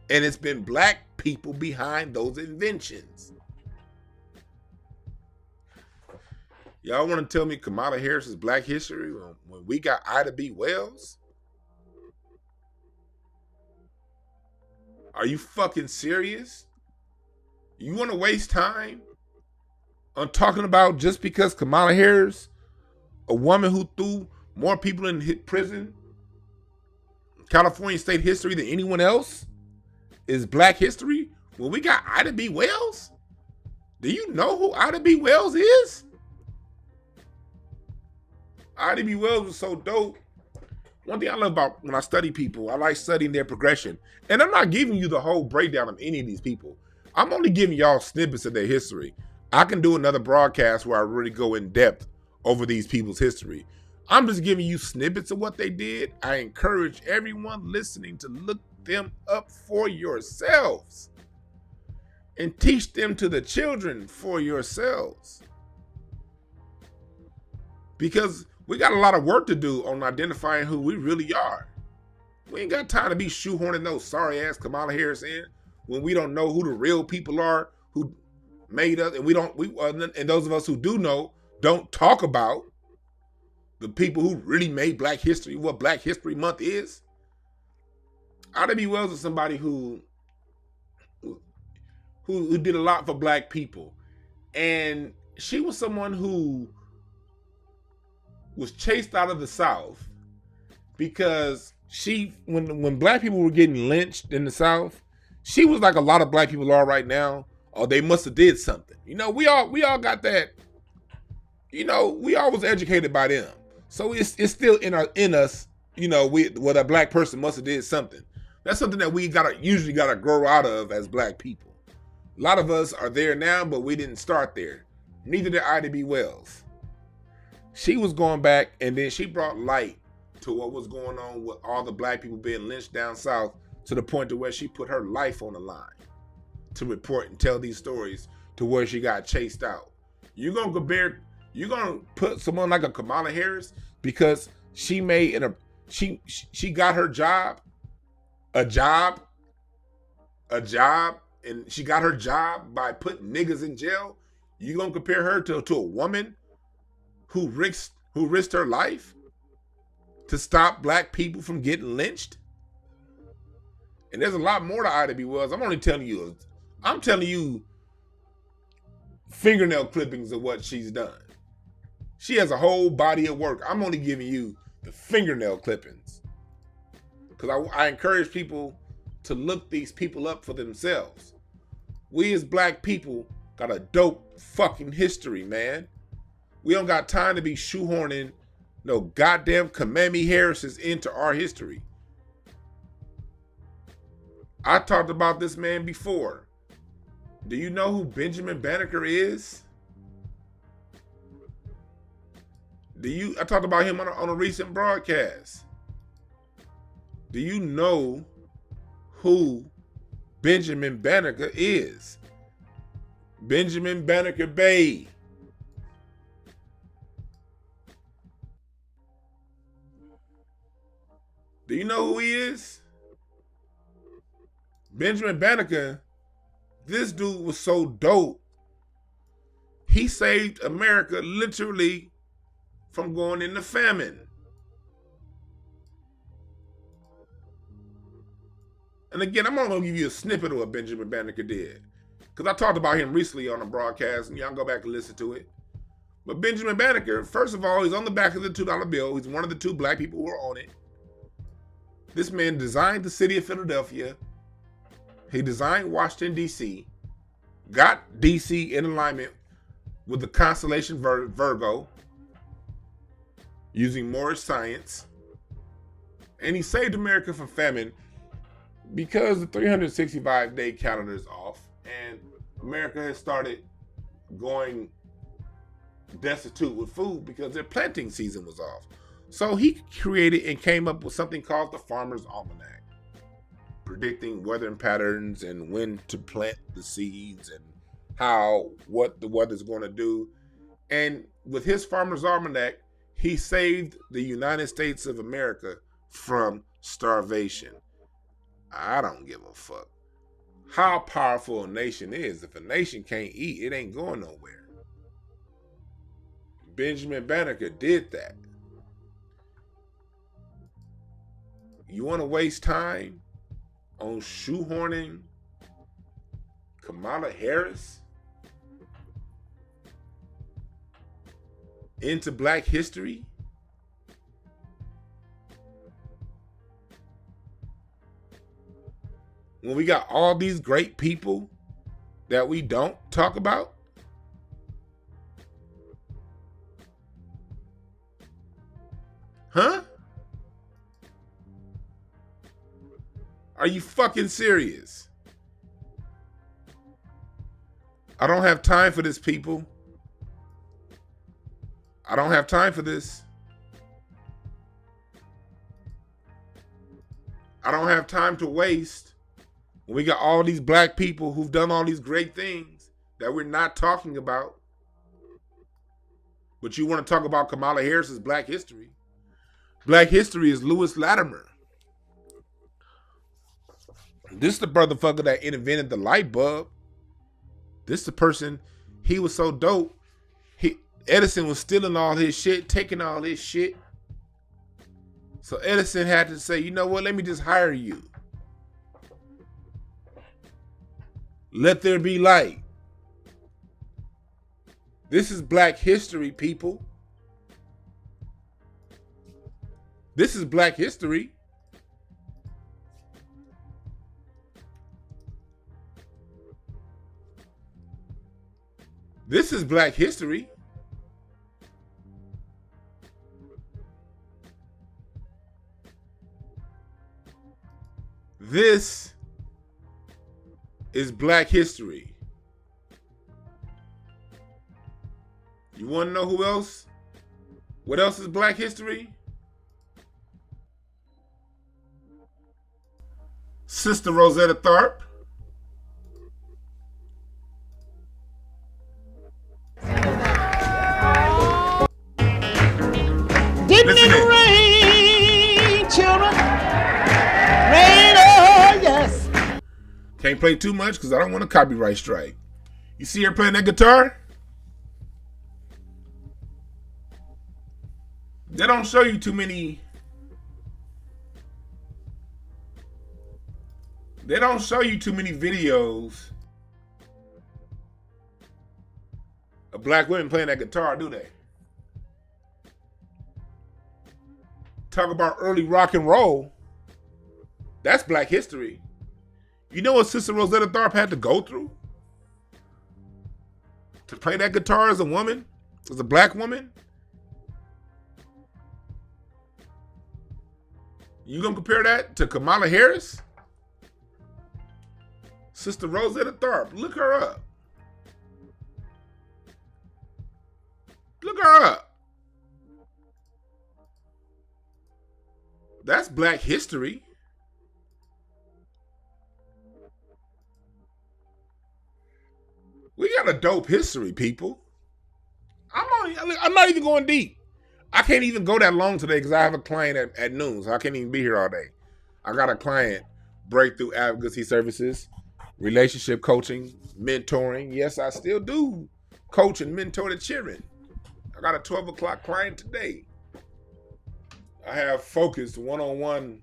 And it's been black people behind those inventions. Y'all want to tell me Kamala Harris is black history when we got Ida B. Wells? Are you fucking serious? You want to waste time on talking about just because Kamala Harris, a woman who threw more people in prison, California state history than anyone else, is black history when we got Ida B. Wells? Do you know who Ida B. Wells is? Ida B. Wells was so dope. One thing I love about when I study people, I like studying their progression. And I'm not giving you the whole breakdown of any of these people. I'm only giving y'all snippets of their history. I can do another broadcast where I really go in depth over these people's history. I'm just giving you snippets of what they did. I encourage everyone listening to look them up for yourselves and teach them to the children for yourselves. Because we got a lot of work to do on identifying who we really are. We ain't got time to be shoehorning those sorry ass Kamala Harris in when we don't know who the real people are who made us, and and those of us who do know don't talk about the people who really made Black history, what Black History Month is. Ida B. Wells is somebody who did a lot for Black people, and she was someone who was chased out of the South because when Black people were getting lynched in the South, she was like a lot of Black people are right now. Oh, they must have did something. You know, we all got that. You know, we all was educated by them, so it's still in us. You know, a Black person must have did something. That's something that we usually gotta grow out of as Black people. A lot of us are there now, but we didn't start there. Neither did Ida B. Wells. She was going back, and then she brought light to what was going on with all the Black people being lynched down south, to the point to where she put her life on the line to report and tell these stories, to where she got chased out. You're gonna put someone like a Kamala Harris because she she got her job, and she got her job by putting niggas in jail. You gonna compare her to a woman who risked her life to stop Black people from getting lynched? And there's a lot more to Ida B. Wells. I'm telling you fingernail clippings of what she's done. She has a whole body of work. I'm only giving you the fingernail clippings, because I encourage people to look these people up for themselves. We as Black people got a dope fucking history, man. We don't got time to be shoehorning no goddamn Kamala Harris's into our history. I talked about this man before. Do you know who Benjamin Banneker is? I talked about him on a recent broadcast. Do you know who Benjamin Banneker is? Benjamin Banneker Bay. Do you know who he is? Benjamin Banneker, this dude was so dope. He saved America literally from going into famine. And again, I'm only going to give you a snippet of what Benjamin Banneker did, because I talked about him recently on a broadcast, and y'all go back and listen to it. But Benjamin Banneker, first of all, he's on the back of the $2 bill. He's one of the 2 Black people who are on it. This man designed the city of Philadelphia. He designed Washington, D.C., got D.C. in alignment with the constellation Virgo using Moorish science. And he saved America from famine because the 365-day calendar is off and America has started going destitute with food because their planting season was off. So he created and came up with something called the Farmer's Almanac, predicting weather patterns and when to plant the seeds and what the weather's going to do. And with his Farmer's Almanac, he saved the United States of America from starvation. I don't give a fuck how powerful a nation is. If a nation can't eat, it ain't going nowhere. Benjamin Banneker did that. You want to waste time on shoehorning Kamala Harris into Black history? When we got all these great people that we don't talk about? Huh? Are you fucking serious? I don't have time for this, people. I don't have time for this. I don't have time to waste when we got all these black people who've done all these great things that we're not talking about. But you want to talk about Kamala Harris's Black history. Black history is Lewis Latimer. This is the motherfucker that invented the light bulb. This is the person, he was so dope. Edison was stealing all his shit, taking all his shit. So Edison had to say, you know what, let me just hire you. Let there be light. This is Black history, people. This is Black history. This is Black history. This is Black history. You want to know who else? What else is Black history? Sister Rosetta Tharpe. Didn't it rain, children? Rain, oh yes. Can't play too much because I don't want a copyright strike. You see her playing that guitar? They don't show you too many. They don't show you too many videos of black women playing that guitar, do they? Talk about early rock and roll. That's Black history. You know what Sister Rosetta Tharpe had to go through to play that guitar as a woman, as a black woman? You gonna compare that to Kamala Harris? Sister Rosetta Tharpe, look her up. Look her up. That's Black history. We got a dope history, people. I'm not even going deep. I can't even go that long today because I have a client at noon, so I can't even be here all day. I got a client, breakthrough advocacy services, relationship coaching, mentoring. Yes, I still do coach and mentor the children. I got a 12 o'clock client today. I have focused one-on-one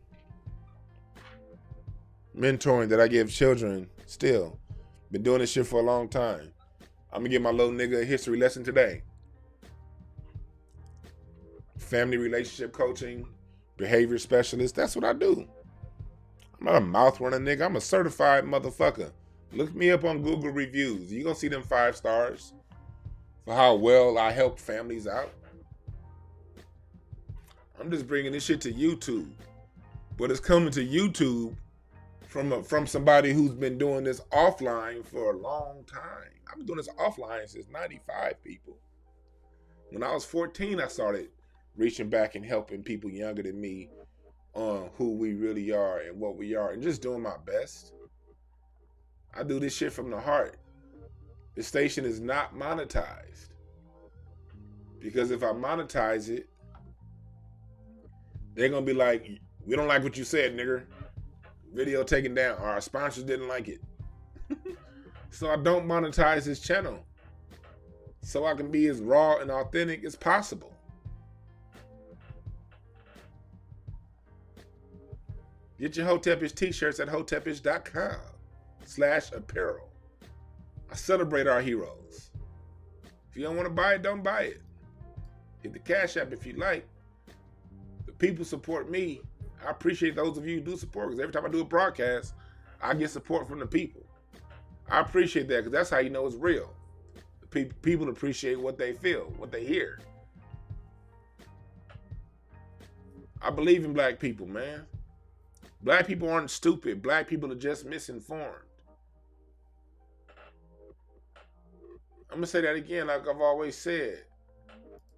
mentoring that I give children still. Been doing this shit for a long time. I'm gonna give my little nigga a history lesson today. Family relationship coaching, behavior specialist, that's what I do. I'm not a mouth running nigga, I'm a certified motherfucker. Look me up on Google reviews. You gonna see them 5 stars for how well I help families out. I'm just bringing this shit to YouTube, but it's coming to YouTube from somebody who's been doing this offline for a long time. I've been doing this offline since 95, people. When I was 14, I started reaching back and helping people younger than me on who we really are and what we are and just doing my best. I do this shit from the heart. The station is not monetized. Because if I monetize it, they're going to be like, we don't like what you said, nigga. Video taken down. Or our sponsors didn't like it. So I don't monetize this channel. So I can be as raw and authentic as possible. Get your Hotepish t-shirts at hotepish.com/apparel. I celebrate our heroes. If you don't want to buy it, don't buy it. Hit the Cash App if you like. The people support me. I appreciate those of you who do support, because every time I do a broadcast, I get support from the people. I appreciate that, because that's how you know it's real. The people appreciate what they feel, what they hear. I believe in black people, man. Black people aren't stupid. Black people are just misinformed. I'm going to say that again, like I've always said.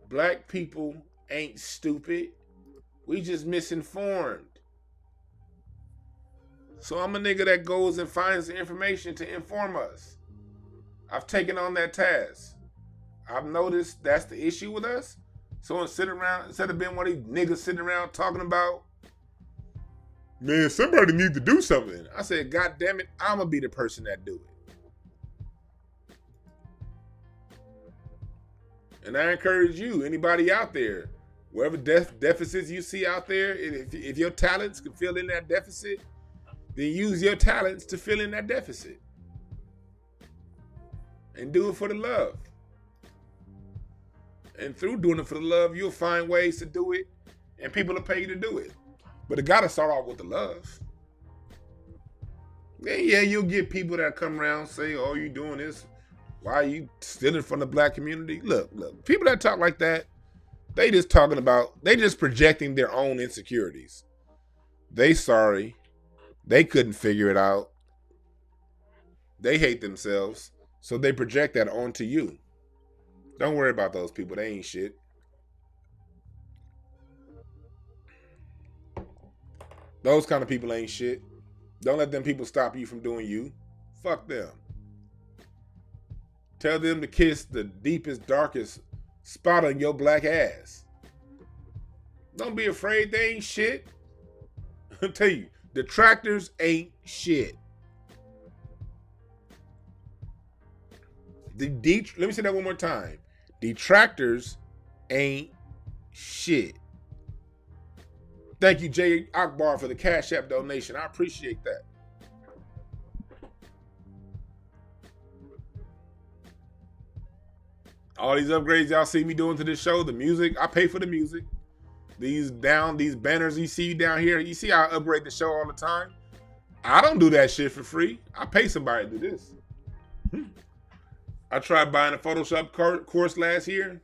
Black people ain't stupid. We just misinformed. So I'm a nigga that goes and finds the information to inform us. I've taken on that task. I've noticed that's the issue with us. So instead of being one of these niggas sitting around talking about, man, somebody needs to do something. I said, God damn it, I'm going to be the person that do it. And I encourage you, anybody out there, wherever deficits you see out there, if your talents can fill in that deficit, then use your talents to fill in that deficit. And do it for the love. And through doing it for the love, you'll find ways to do it, and people will pay you to do it. But it got to start off with the love. Then, yeah, you'll get people that come around and say, oh, you doing this? Why are you stealing from the black community? Look, people that talk like that, they just projecting their own insecurities. They sorry. They couldn't figure it out. They hate themselves. So they project that onto you. Don't worry about those people. They ain't shit. Those kind of people ain't shit. Don't let them people stop you from doing you. Fuck them. Tell them to kiss the deepest, darkest spot on your black ass. Don't be afraid. They ain't shit. I'll tell you, detractors ain't shit. Let me say that one more time. Detractors ain't shit. Thank you, Jay Akbar, for the Cash App donation. I appreciate that. All these upgrades y'all see me doing to this show, the music, I pay for the music. These banners you see down here, you see how I upgrade the show all the time? I don't do that shit for free. I pay somebody to do this. I tried buying a Photoshop course last year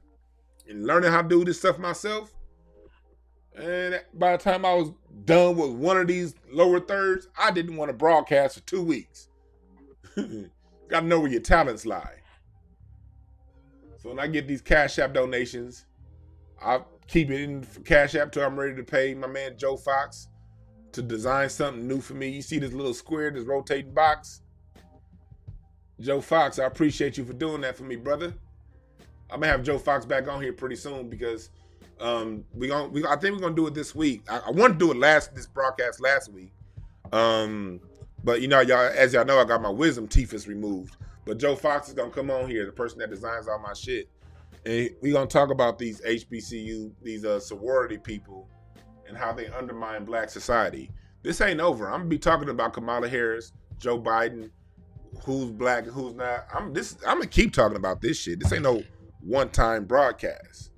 and learning how to do this stuff myself. And by the time I was done with one of these lower thirds, I didn't want to broadcast for 2 weeks. Got to know where your talents lie. So when I get these Cash App donations, I keep it in Cash App till I'm ready to pay my man Joe Fox to design something new for me. You see this little square, this rotating box? Joe Fox, I appreciate you for doing that for me, brother. I'm gonna have Joe Fox back on here pretty soon because I think we're gonna do it this week. I wanted to do it this broadcast last week, but you know, as y'all know, I got my wisdom teeth removed. But Joe Fox is gonna come on here, the person that designs all my shit, and we're gonna talk about these HBCU, these sorority people, and how they undermine black society. This ain't over. I'm gonna be talking about Kamala Harris, Joe Biden, who's black and who's not. I'm gonna keep talking about this shit. This ain't no one-time broadcast.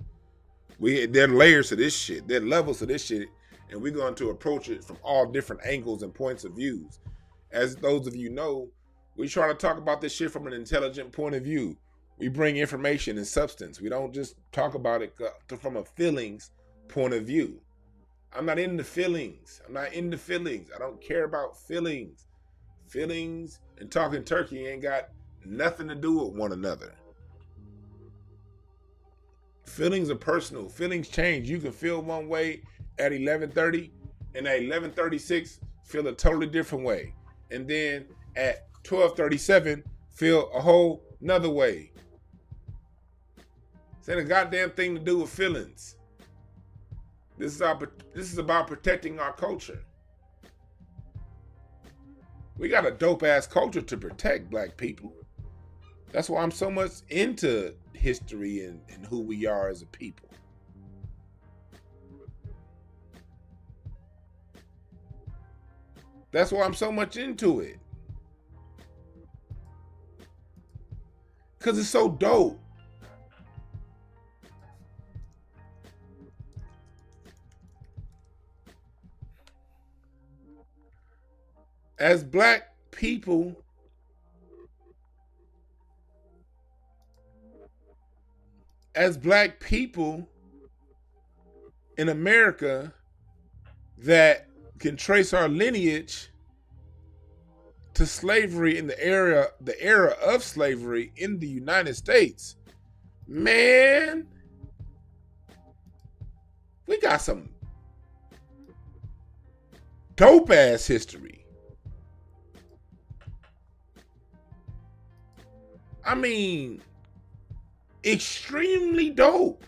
There are layers to this shit. There are levels to this shit, and we're going to approach it from all different angles and points of views. As those of you know, we try to talk about this shit from an intelligent point of view. We bring information and substance. We don't just talk about it from a feelings point of view. I'm not into feelings. I don't care about feelings. Feelings and talking turkey ain't got nothing to do with one another. Feelings are personal. Feelings change. You can feel one way at 11:30 and at 11:36 feel a totally different way. And then at 12:37 feel a whole nother way. This ain't a goddamn thing to do with feelings. This is about protecting our culture. We got a dope ass culture to protect, black people. That's why I'm so much into history and who we are as a people. That's why I'm so much into it. Because it's so dope. As black people, in America that can trace our lineage to slavery in the era of slavery in the United States, man, we got some dope ass history. I mean, extremely dope.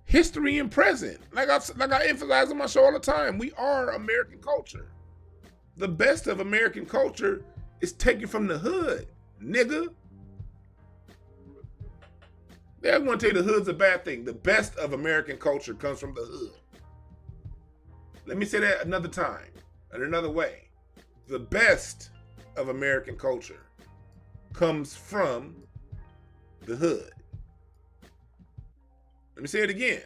History and present. Like I emphasize on my show all the time, we are American culture. The best of American culture is taken from the hood, nigga. They want to tell you the hood's a bad thing. The best of American culture comes from the hood. Let me say that another time, in another way. The best of American culture comes from the hood. Let me say it again.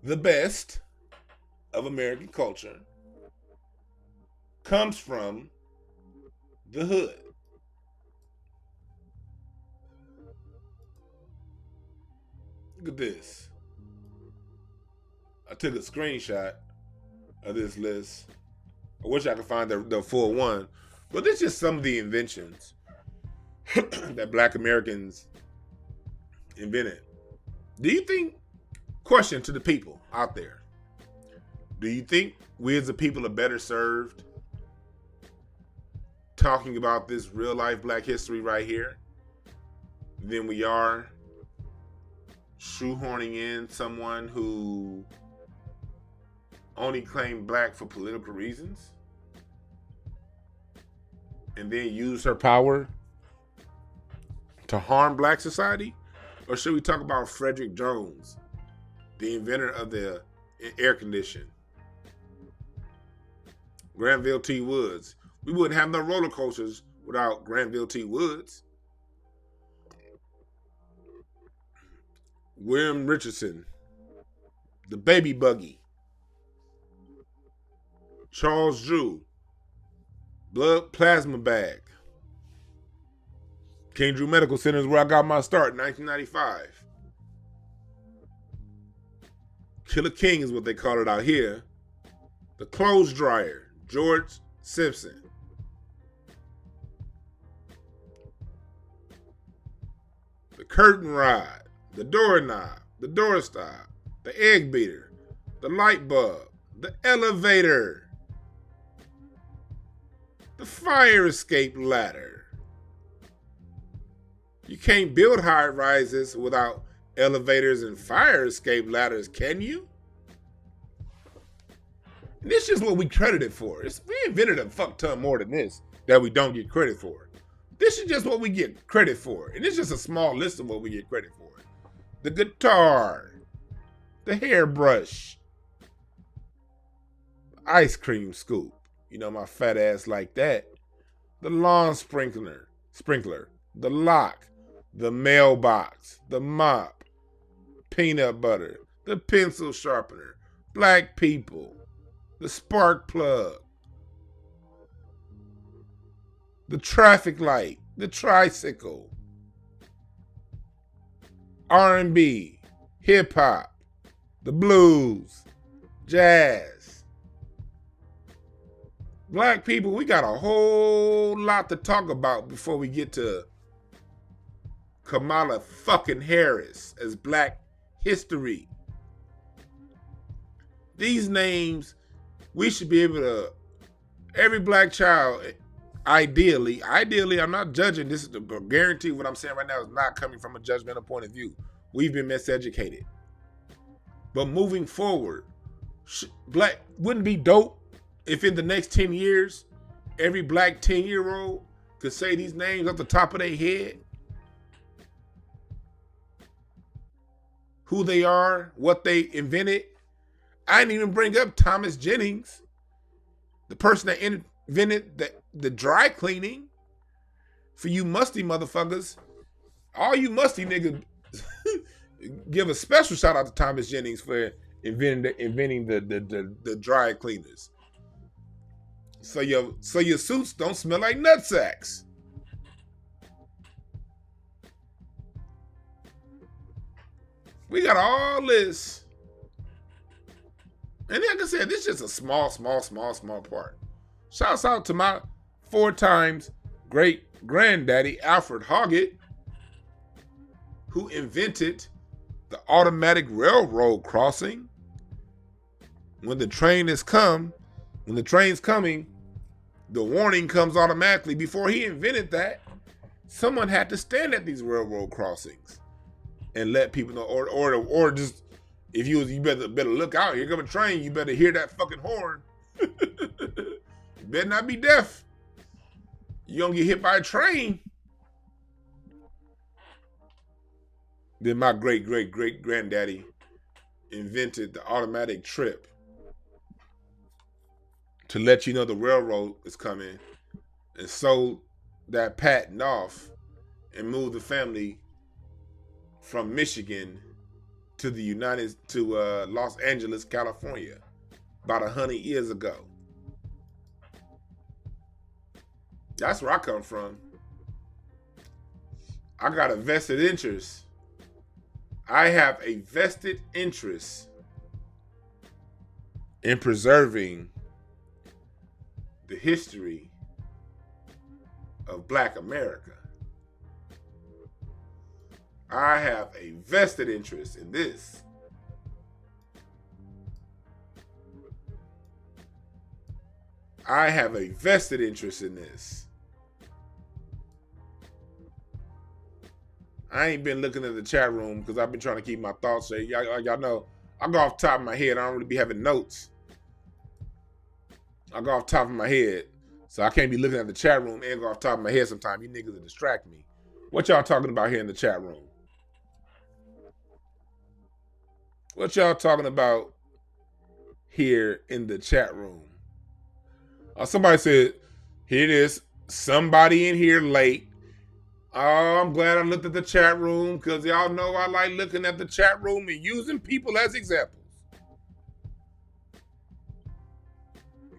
The best of American culture comes from the hood. Look at this. I took a screenshot of this list. I wish I could find the full one, but this is just some of the inventions that black Americans invented. Do you think, question to the people out there, do you think we as a people are better served talking about this real life black history right here than we are shoehorning in someone who only claimed black for political reasons and then use her power to harm black society? Or should we talk about Frederick Jones, the inventor of the air condition? Granville T. Woods. We wouldn't have no roller coasters without Granville T. Woods. William Richardson, the baby buggy. Charles Drew, blood plasma bag. King Drew Medical Center is where I got my start in 1995. Killer King is what they call it out here. The clothes dryer, George Simpson. The curtain rod, the doorknob, the doorstop, the egg beater, the light bulb, the elevator, the fire escape ladder. You can't build high rises without elevators and fire escape ladders, can you? And this is what we credited for. We invented a fuck ton more than this that we don't get credit for. This is just what we get credit for. And it's just a small list of what we get credit for. The guitar, the hairbrush, the ice cream scoop. You know, my fat ass like that. The lawn sprinkler, the lock, the mailbox, the mop, peanut butter, the pencil sharpener, black people, the spark plug, the traffic light, the tricycle, R&B, hip hop, the blues, jazz. Black people, we got a whole lot to talk about before we get to Kamala fucking Harris as Black history. These names, we should be able to, every black child, ideally, I'm not judging. This is the guarantee. What I'm saying right now is not coming from a judgmental point of view. We've been miseducated. But moving forward, black wouldn't be dope if in the next 10 years, every black 10-year-old could say these names off the top of their head. Who they are, what they invented. I didn't even bring up Thomas Jennings, the person that invented the dry cleaning. For you musty motherfuckers, all you musty niggas, give a special shout out to Thomas Jennings for inventing the dry cleaners. So your suits don't smell like nutsacks. We got all this. And like I said, this is just a small part. Shouts out to my 4 times great granddaddy, Alfred Hoggett, who invented the automatic railroad crossing. When the train's coming, the warning comes automatically. Before he invented that, someone had to stand at these railroad crossings and let people know, or just, if you better look out. Here come a train. You better hear that fucking horn. You better not be deaf. You don't get hit by a train. Then my great granddaddy invented the automatic trip to let you know the railroad is coming, and sold that patent off and moved the family from Michigan to Los Angeles, California, about 100 years ago. That's where I come from. I got a vested interest. I have a vested interest in preserving the history of Black America. I have a vested interest in this. I have a vested interest in this. I ain't been looking at the chat room because I've been trying to keep my thoughts straight. Y'all know, I go off the top of my head. I don't really be having notes. I go off the top of my head. So I can't be looking at the chat room and go off the top of my head sometimes. You niggas will distract me. What y'all talking about here in the chat room? What y'all talking about here in the chat room? Somebody said, here it is. Somebody in here late. Oh, I'm glad I looked at the chat room because y'all know I like looking at the chat room and using people as examples.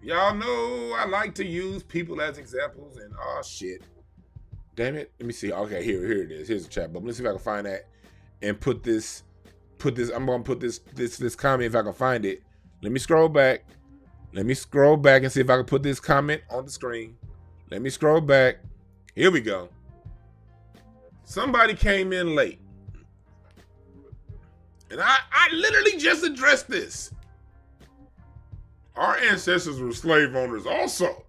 Y'all know I like to use people as examples, and oh shit. Damn it. Let me see. Okay, here it is. Here's the chat bubble. Let's see if I can find that and put this. I'm gonna put this comment if I can find it. Let me scroll back. Let me scroll back and see if I can put this comment on the screen. Let me scroll back. Here we go. Somebody came in late. And I literally just addressed this. Our ancestors were slave owners also.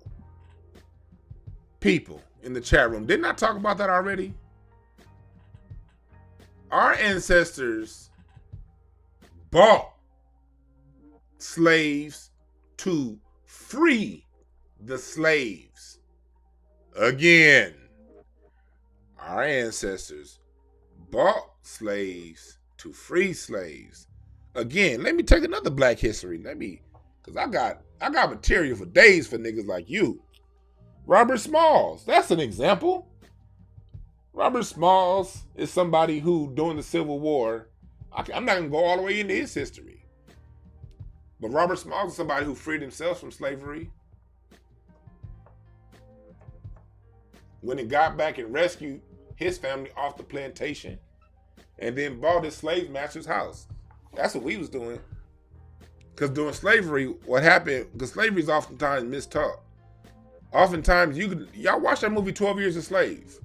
People in the chat room. Didn't I talk about that already? Our ancestors bought slaves to free the slaves. Again, our ancestors bought slaves to free slaves. Again, let me take another Black history. Because I got material for days for niggas like you. Robert Smalls, that's an example. Robert Smalls is somebody who, during the Civil War, I'm not going to go all the way into his history. But Robert Smalls is somebody who freed himself from slavery. When he got back and rescued his family off the plantation, and then bought his slave master's house. That's what we was doing. Because during slavery, what happened, because slavery is oftentimes mistaught. Oftentimes, y'all watch that movie 12 Years a Slave.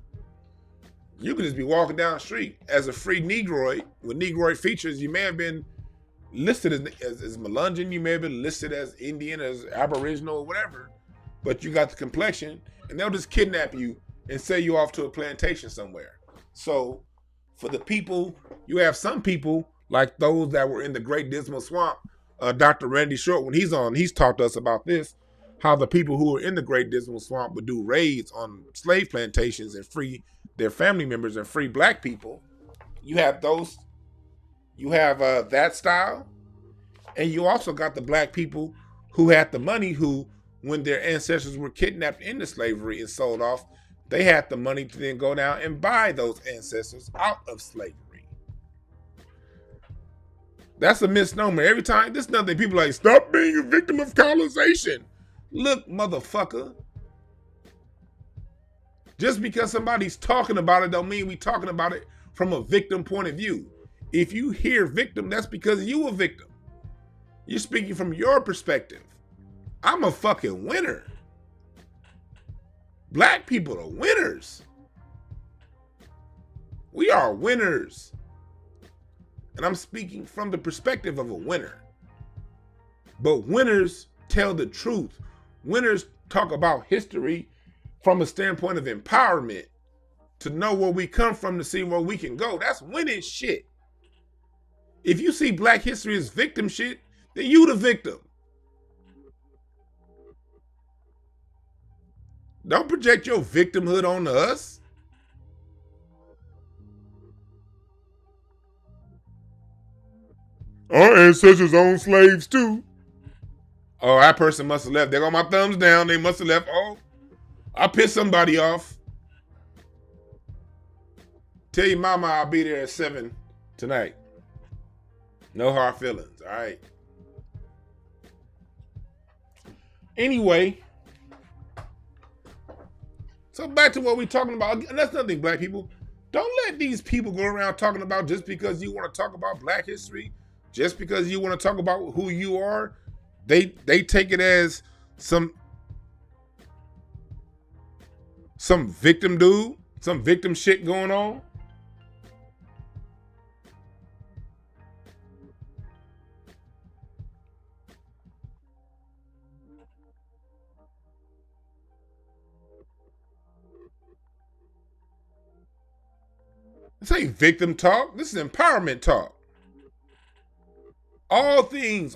You could just be walking down the street as a free Negroid. With Negroid features, you may have been listed as Melungeon, you may have been listed as Indian, as Aboriginal, or whatever. But you got the complexion, And they'll just kidnap you and sell you off to a plantation somewhere. So for the people, you have some people like those that were in the Great Dismal Swamp. Dr. Randy Short, when he's on, he's talked to us about this, how the people who were in the Great Dismal Swamp would do raids on slave plantations and free their family members and free black people. You have those, you have that style, and you also got the black people who had the money who, when their ancestors were kidnapped into slavery and sold off, they had the money to then go down and buy those ancestors out of slavery. That's a misnomer. Every time, this is nothing. People are like, stop being a victim of colonization. Look, motherfucker. Just because somebody's talking about it don't mean we talking about it from a victim point of view. If you hear victim, that's because you a victim. You're speaking from your perspective. I'm a fucking winner. Black people are winners. We are winners. And I'm speaking from the perspective of a winner. But winners tell the truth. Winners talk about history from a standpoint of empowerment, to know where we come from, to see where we can go. That's winning shit. If you see black history as victim shit, then you the victim. Don't project your victimhood onto us. Our ancestors owned slaves too. Oh, that person must have left. They got my thumbs down. They must have left. Oh, I pissed somebody off. Tell your mama I'll be there at 7 tonight. No hard feelings, all right? Anyway, so back to what we're talking about. And that's nothing, black people. Don't let these people go around talking about, just because you want to talk about black history, just because you want to talk about who you are, they take it as some victim dude, some victim shit going on. This ain't victim talk. This is empowerment talk. All things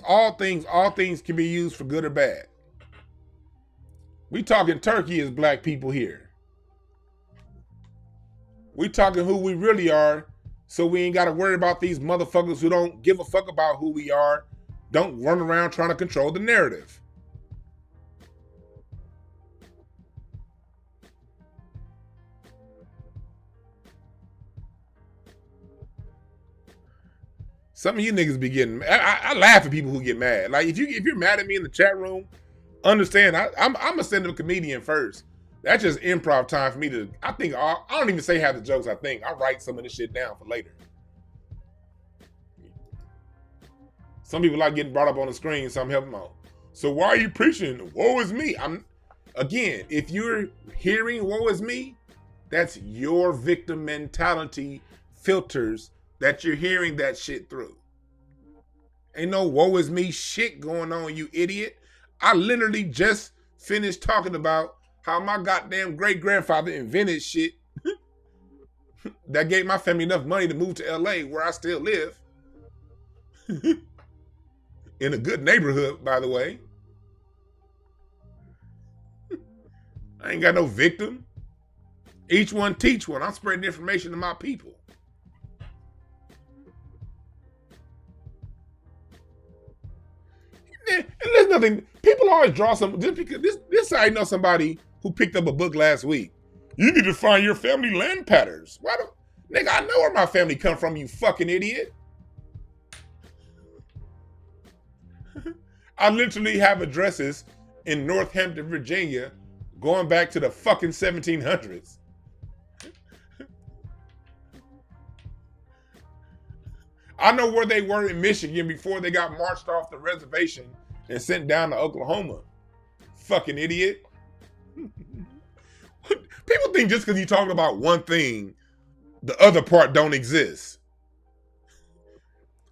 can be used for good or bad. We talking turkey as black people here. We talking who we really are, so we ain't got to worry about these motherfuckers who don't give a fuck about who we are, don't run around trying to control the narrative. Some of you niggas be getting, I laugh at people who get mad. Like if you're mad at me in the chat room, understand I'm a stand-up comedian first. That's just improv time for me to, I don't even say half the jokes I think. I write some of this shit down for later. Some people like getting brought up on the screen, so I'm helping them out. So why are you preaching, woe is me? Again, if you're hearing woe is me, that's your victim mentality filters that you're hearing that shit through. Ain't no woe is me shit going on, you idiot. I literally just finished talking about how my goddamn great-grandfather invented shit that gave my family enough money to move to LA, where I still live. In a good neighborhood, by the way. I ain't got no victim. Each one teach one. I'm spreading information to my people. And there's nothing, people always draw some, just because this I know somebody who picked up a book last week. You need to find your family land patterns. Why the, nigga, I know where my family come from, you fucking idiot. I literally have addresses in Northampton, Virginia, going back to the fucking 1700s. I know where they were in Michigan before they got marched off the reservation and sent down to Oklahoma. Fucking idiot. People think just because you're talking about one thing, the other part don't exist.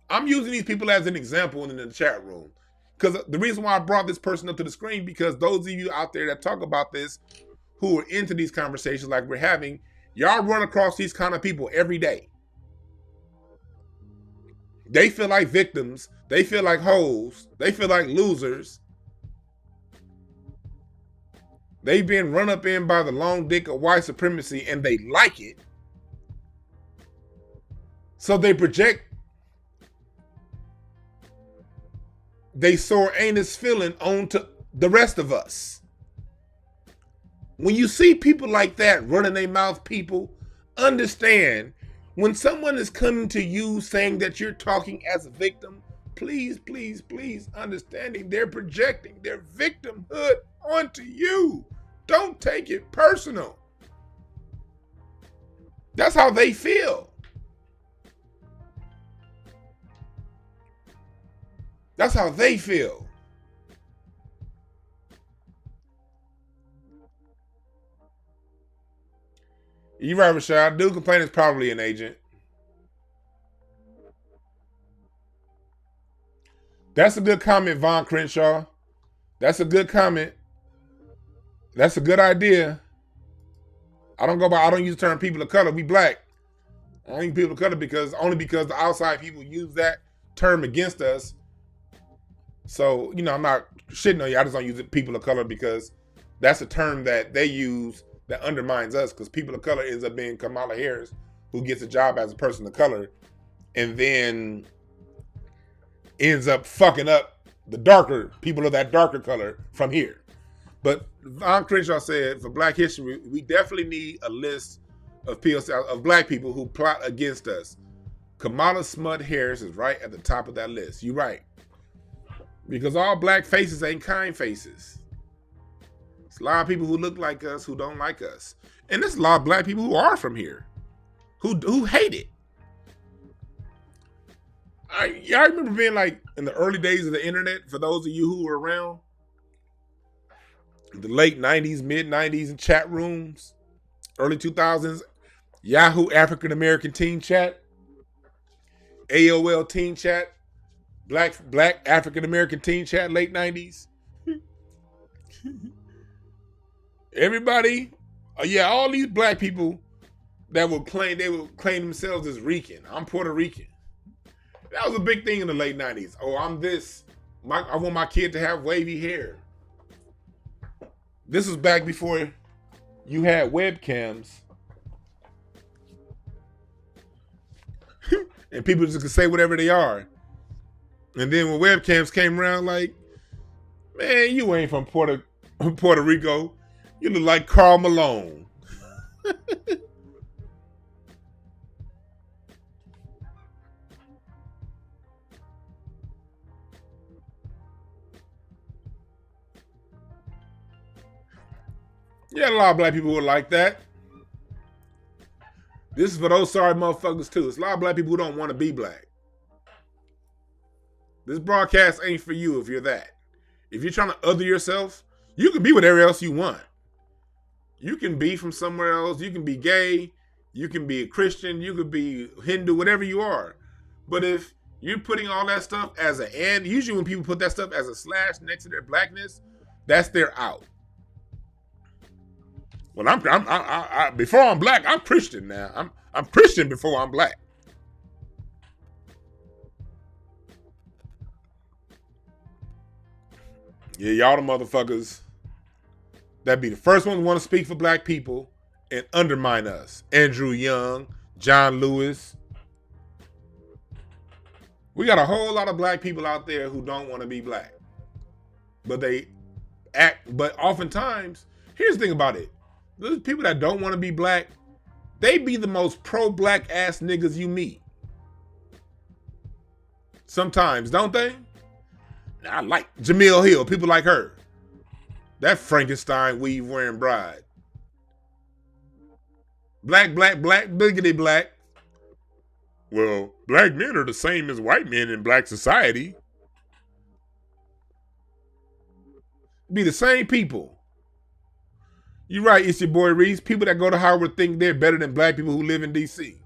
I'm using these people as an example in the chat room. Because the reason why I brought this person up to the screen, because those of you out there that talk about this, who are into these conversations like we're having, y'all run across these kind of people every day. They feel like victims. They feel like hoes. They feel like losers. They've been run up in by the long dick of white supremacy and they like it. So they project they sore anus feeling onto the rest of us. When you see people like that running their mouth, people understand when someone is coming to you saying that you're talking as a victim, please, please, please understanding they're projecting their victimhood onto you. Don't take it personal. That's how they feel. That's how they feel. You're right, Rashad. Dude complain is probably an agent. That's a good comment, Von Crenshaw. That's a good comment. That's a good idea. I don't use the term people of color. We black. I don't use people of color because the outside people use that term against us. So, I'm not shitting on you. I just don't use it people of color because that's a term that they use that undermines us, because people of color ends up being Kamala Harris, who gets a job as a person of color and then ends up fucking up the darker people of that darker color from here. But Von Crenshaw said, for Black History, we definitely need a list of black people who plot against us. Kamala Smut Harris is right at the top of that list. You're right. Because all black faces ain't kind faces. There's a lot of people who look like us who don't like us. And there's a lot of black people who are from here, who hate it. I remember being like in the early days of the internet, for those of you who were around, the late 90s, mid 90s in chat rooms, early 2000s, Yahoo African American Teen Chat, AOL Teen Chat, Black African American Teen Chat, late 90s. Everybody, all these black people that would claim themselves as Rican. I'm Puerto Rican. That was a big thing in the late 90s. Oh, I'm this. I want my kid to have wavy hair. This was back before you had webcams. And people just could say whatever they are. And then when webcams came around, like, man, you ain't from Puerto Rico. You look like Karl Malone. Yeah, a lot of black people who are like that. This is for those sorry motherfuckers too. It's a lot of black people who don't want to be black. This broadcast ain't for you if you're that. If you're trying to other yourself, you can be whatever else you want. You can be from somewhere else. You can be gay. You can be a Christian. You could be Hindu, whatever you are. But if you're putting all that stuff as an and, usually when people put that stuff as a slash next to their blackness, that's their out. Well, I'm before I'm black, I'm Christian now. I'm Christian before I'm black. Yeah, y'all the motherfuckers that be the first ones who want to speak for black people and undermine us. Andrew Young, John Lewis. We got a whole lot of black people out there who don't want to be black. But oftentimes, here's the thing about it. Those people that don't want to be black, they be the most pro-black ass niggas you meet. Sometimes, don't they? I like Jamil Hill, people like her. That Frankenstein weave wearing bride. Black, biggity black. Well, black men are the same as white men in black society. Be the same people. You're right, it's your boy Reese. People that go to Howard think they're better than black people who live in D.C.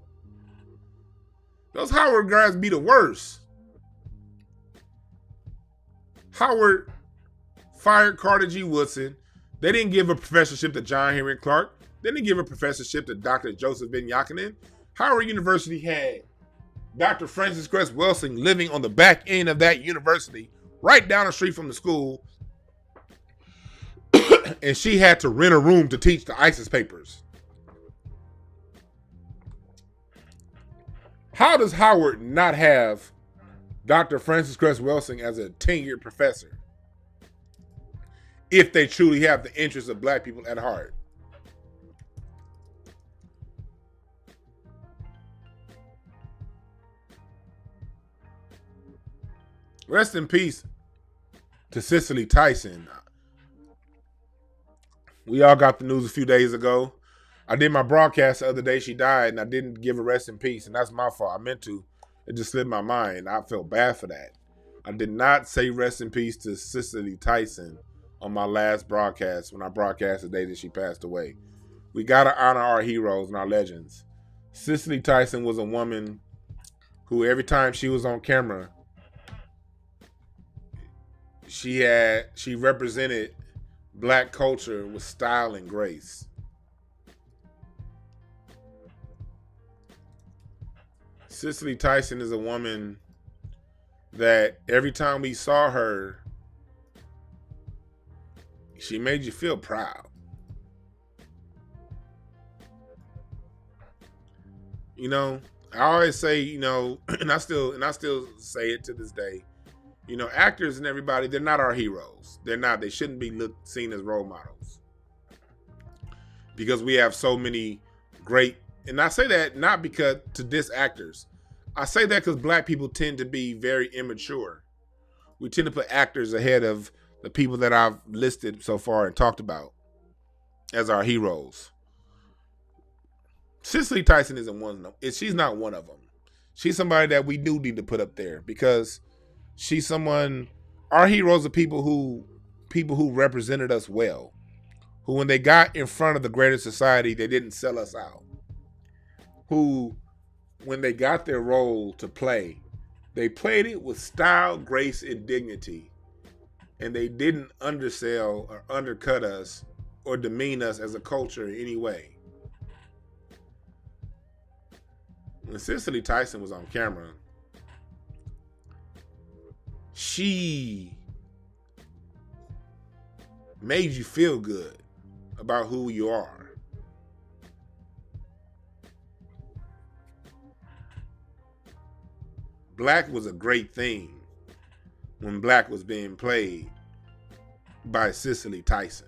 Those Howard guys be the worst. Howard fired Carter G. Woodson. They didn't give a professorship to John Henry Clark. They didn't give a professorship to Dr. Joseph Ben Yakinen. Howard University had Dr. Frances Cress Welsing living on the back end of that university, right down the street from the school, and she had to rent a room to teach the ISIS papers. How does Howard not have Dr. Frances Cress Welsing as a tenured professor if they truly have the interests of black people at heart? Rest in peace to Cicely Tyson. We all got the news a few days ago. I did my broadcast the other day. She died, and I didn't give her rest in peace, and that's my fault. I meant to. It just slipped my mind. I felt bad for that. I did not say rest in peace to Cicely Tyson on my last broadcast when I broadcast the day that she passed away. We got to honor our heroes and our legends. Cicely Tyson was a woman who every time she was on camera, she represented black culture with style and grace. Cicely Tyson is a woman that every time we saw her, she made you feel proud. You know, I always say, you know, and I still say it to this day, you know, actors and everybody, they're not our heroes. They're not. They shouldn't be seen as role models. Because we have so many great, and I say that not because to diss actors. I say that because black people tend to be very immature. We tend to put actors ahead of the people that I've listed so far and talked about as our heroes. Cicely Tyson isn't one of them. She's not one of them. She's somebody that we do need to put up there because she's someone. Our heroes are people who represented us well, who when they got in front of the greater society, they didn't sell us out. Who, when they got their role to play, they played it with style, grace, and dignity. And they didn't undersell or undercut us or demean us as a culture in any way. When Cicely Tyson was on camera, she made you feel good about who you are. Black was a great thing when black was being played by Cicely Tyson.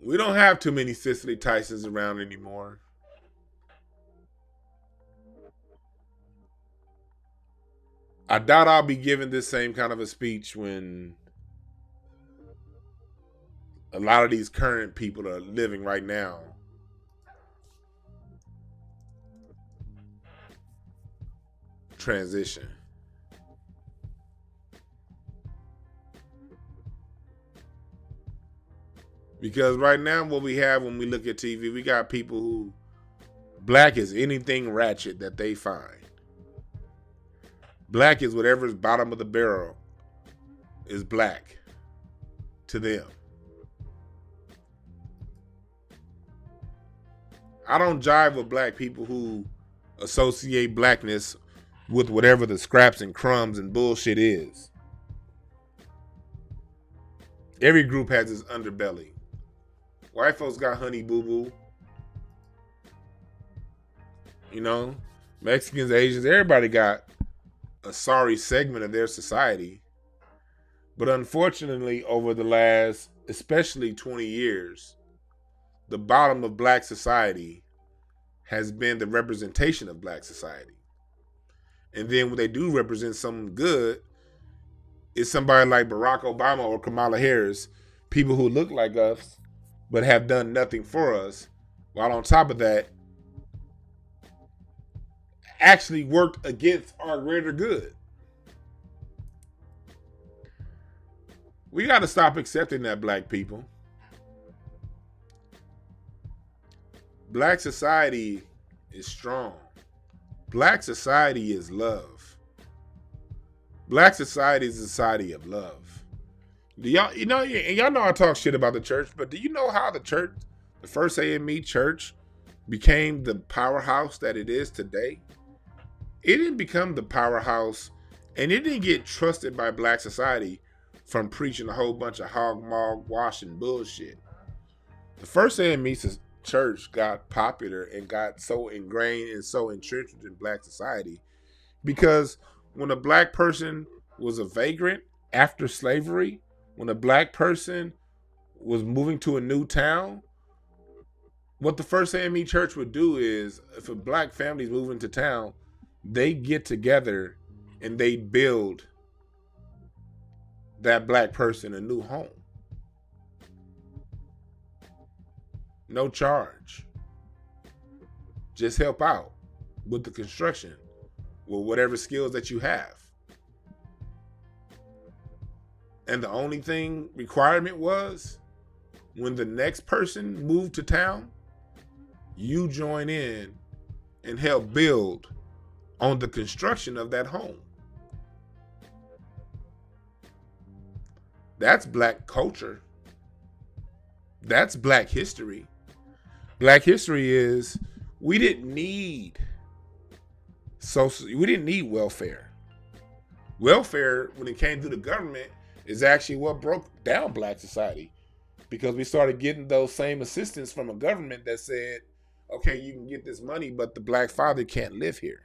We don't have too many Cicely Tysons around anymore. I doubt I'll be giving this same kind of a speech when a lot of these current people are living right now. Transition. Because right now what we have when we look at TV, we got people who black is anything ratchet that they find. Black is whatever's bottom of the barrel is black to them. I don't jive with black people who associate blackness with whatever the scraps and crumbs and bullshit is. Every group has its underbelly. White folks got honey boo boo. You know, Mexicans, Asians, everybody got a sorry segment of their society. But unfortunately, over the last, especially 20 years, the bottom of black society has been the representation of black society. And then when they do represent something good, it's somebody like Barack Obama or Kamala Harris, people who look like us, but have done nothing for us, while on top of that, actually worked against our greater good. We got to stop accepting that, black people. Black society is strong. Black society is love. Black society is a society of love. Do y'all, and y'all know I talk shit about the church, but do you know how the church, the first AME church, became the powerhouse that it is today? It didn't become the powerhouse, and it didn't get trusted by black society from preaching a whole bunch of hog washing bullshit. The first AME church got popular and got so ingrained and so entrenched in black society because when a black person was a vagrant after slavery, when a black person was moving to a new town, what the first AME church would do is, if a black family is moving to town, they get together and they build that black person a new home. No charge. Just help out with the construction, with whatever skills that you have. And the only thing requirement was, when the next person moved to town, you join in and help build on the construction of that home. That's black culture. That's black history. Black history is, we didn't need welfare. Welfare, when it came through the government, is actually what broke down black society, because we started getting those same assistance from a government that said, okay, you can get this money, but the black father can't live here.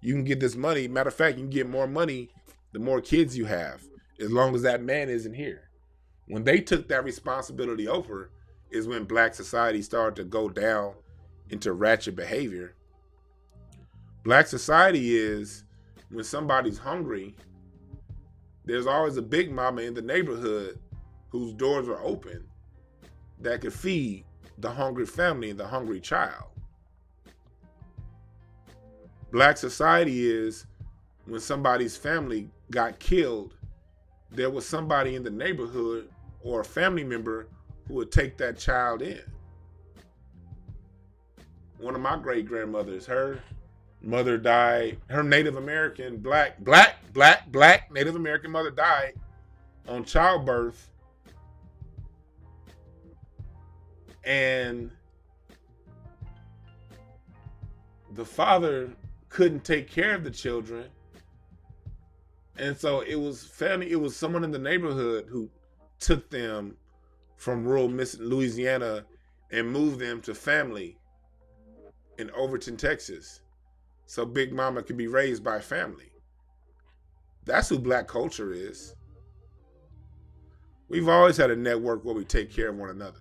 You can get this money. Matter of fact, you can get more money the more kids you have, as long as that man isn't here. When they took that responsibility over is when black society started to go down into ratchet behavior. Black society is, when somebody's hungry, there's always a big mama in the neighborhood whose doors are open that could feed the hungry family and the hungry child. Black society is, when somebody's family got killed, there was somebody in the neighborhood or a family member who would take that child in. One of my great grandmothers, her mother died, her Native American, black Native American mother died on childbirth. And the father couldn't take care of the children. And so it was someone in the neighborhood who took them from rural Louisiana and moved them to family in Overton, Texas, so Big Mama could be raised by family. That's who black culture is. We've always had a network where we take care of one another.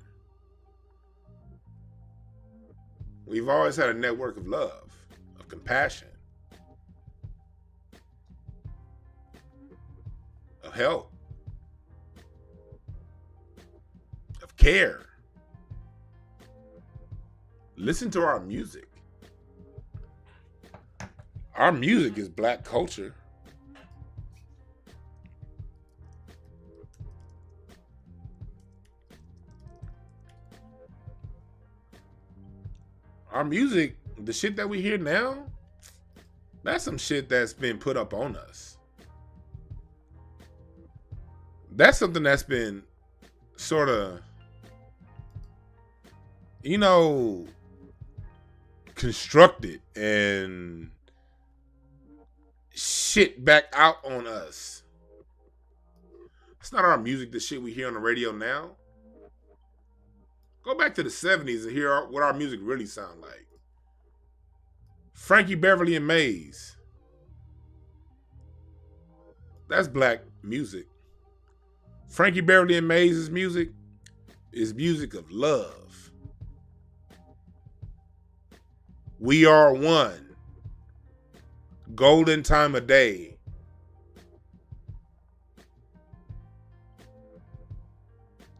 We've always had a network of love, of compassion, of help, of care. Listen to our music. Our music is black culture. Our music, the shit that we hear now, that's some shit that's been put up on us. That's something that's been sort of, constructed and shit back out on us. It's not our music, the shit we hear on the radio now. Go back to the 70s and hear what our music really sound like. Frankie Beverly and Maze. That's black music. Frankie Beverly and Maze's music is music of love. We Are One. Golden Time of Day.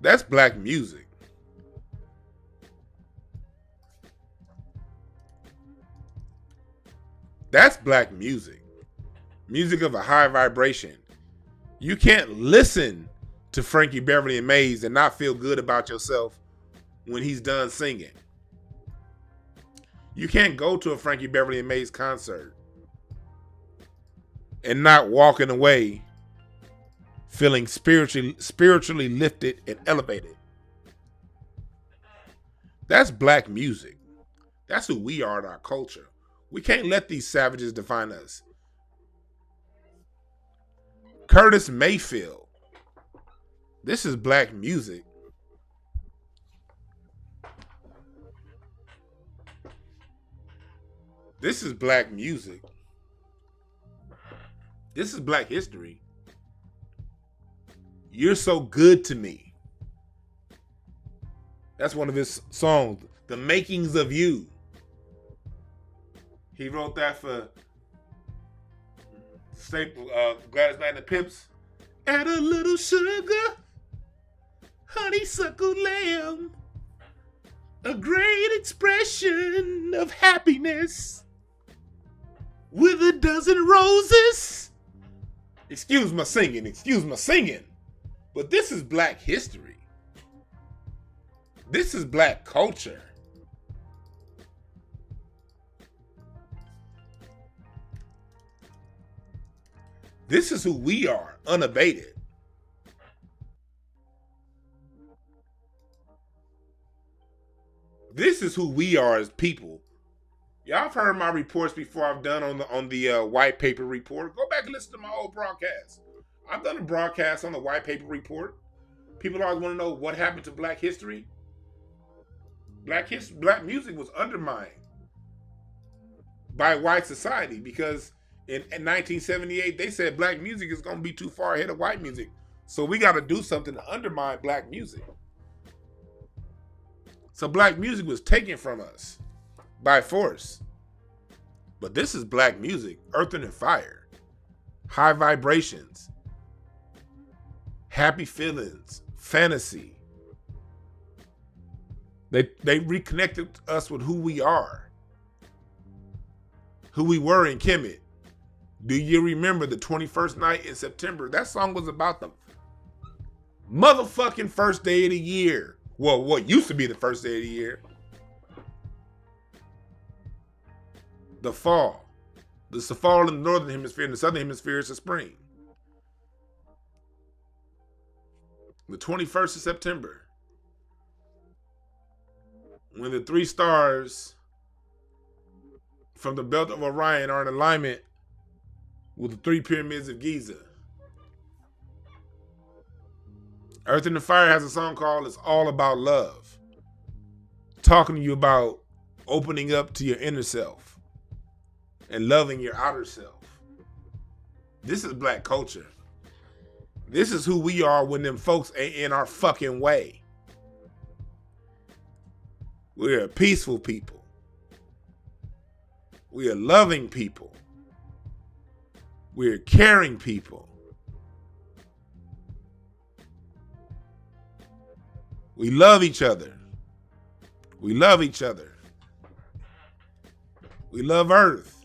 That's black music. That's black music. Music of a high vibration. You can't listen to Frankie Beverly and Maze and not feel good about yourself when he's done singing. You can't go to a Frankie Beverly and Maze concert and not walking away feeling spiritually lifted and elevated. That's black music. That's who we are in our culture. We can't let these savages define us. Curtis Mayfield. This is black music. This is black music. This is black history. You're so good to me. That's one of his songs, The Makings of You. He wrote that for Gladys Knight and the Pips. Add a little sugar, honeysuckle lamb, a great expression of happiness with a dozen roses. Excuse my singing. But this is black history. This is black culture. This is who we are, unabated. This is who we are as people. Y'all have heard my reports before I've done on the white paper report. Go back and listen to my old broadcast. I've done a broadcast on the white paper report. People always want to know what happened to black history. Black music was undermined by white society because in 1978 they said black music is going to be too far ahead of white music. So we got to do something to undermine black music. So black music was taken from us by force. But this is black music, Earth and Fire, High Vibrations, Happy Feelings, Fantasy. They reconnected us with who we are, who we were in Kemet. Do you remember the 21st night in September? That song was about the motherfucking first day of the year. Well, what used to be the first day of the year. The fall. It's the fall in the northern hemisphere. In the southern hemisphere, it's the spring. The 21st of September. When the 3 stars from the belt of Orion are in alignment with the 3 pyramids of Giza. Earth and Fire has a song called It's All About Love. Talking to you about opening up to your inner self and loving your outer self. This is black culture. This is who we are when them folks ain't in our fucking way. We're a peaceful people. We are loving people. We're caring people. We love each other. We love each other. We love Earth.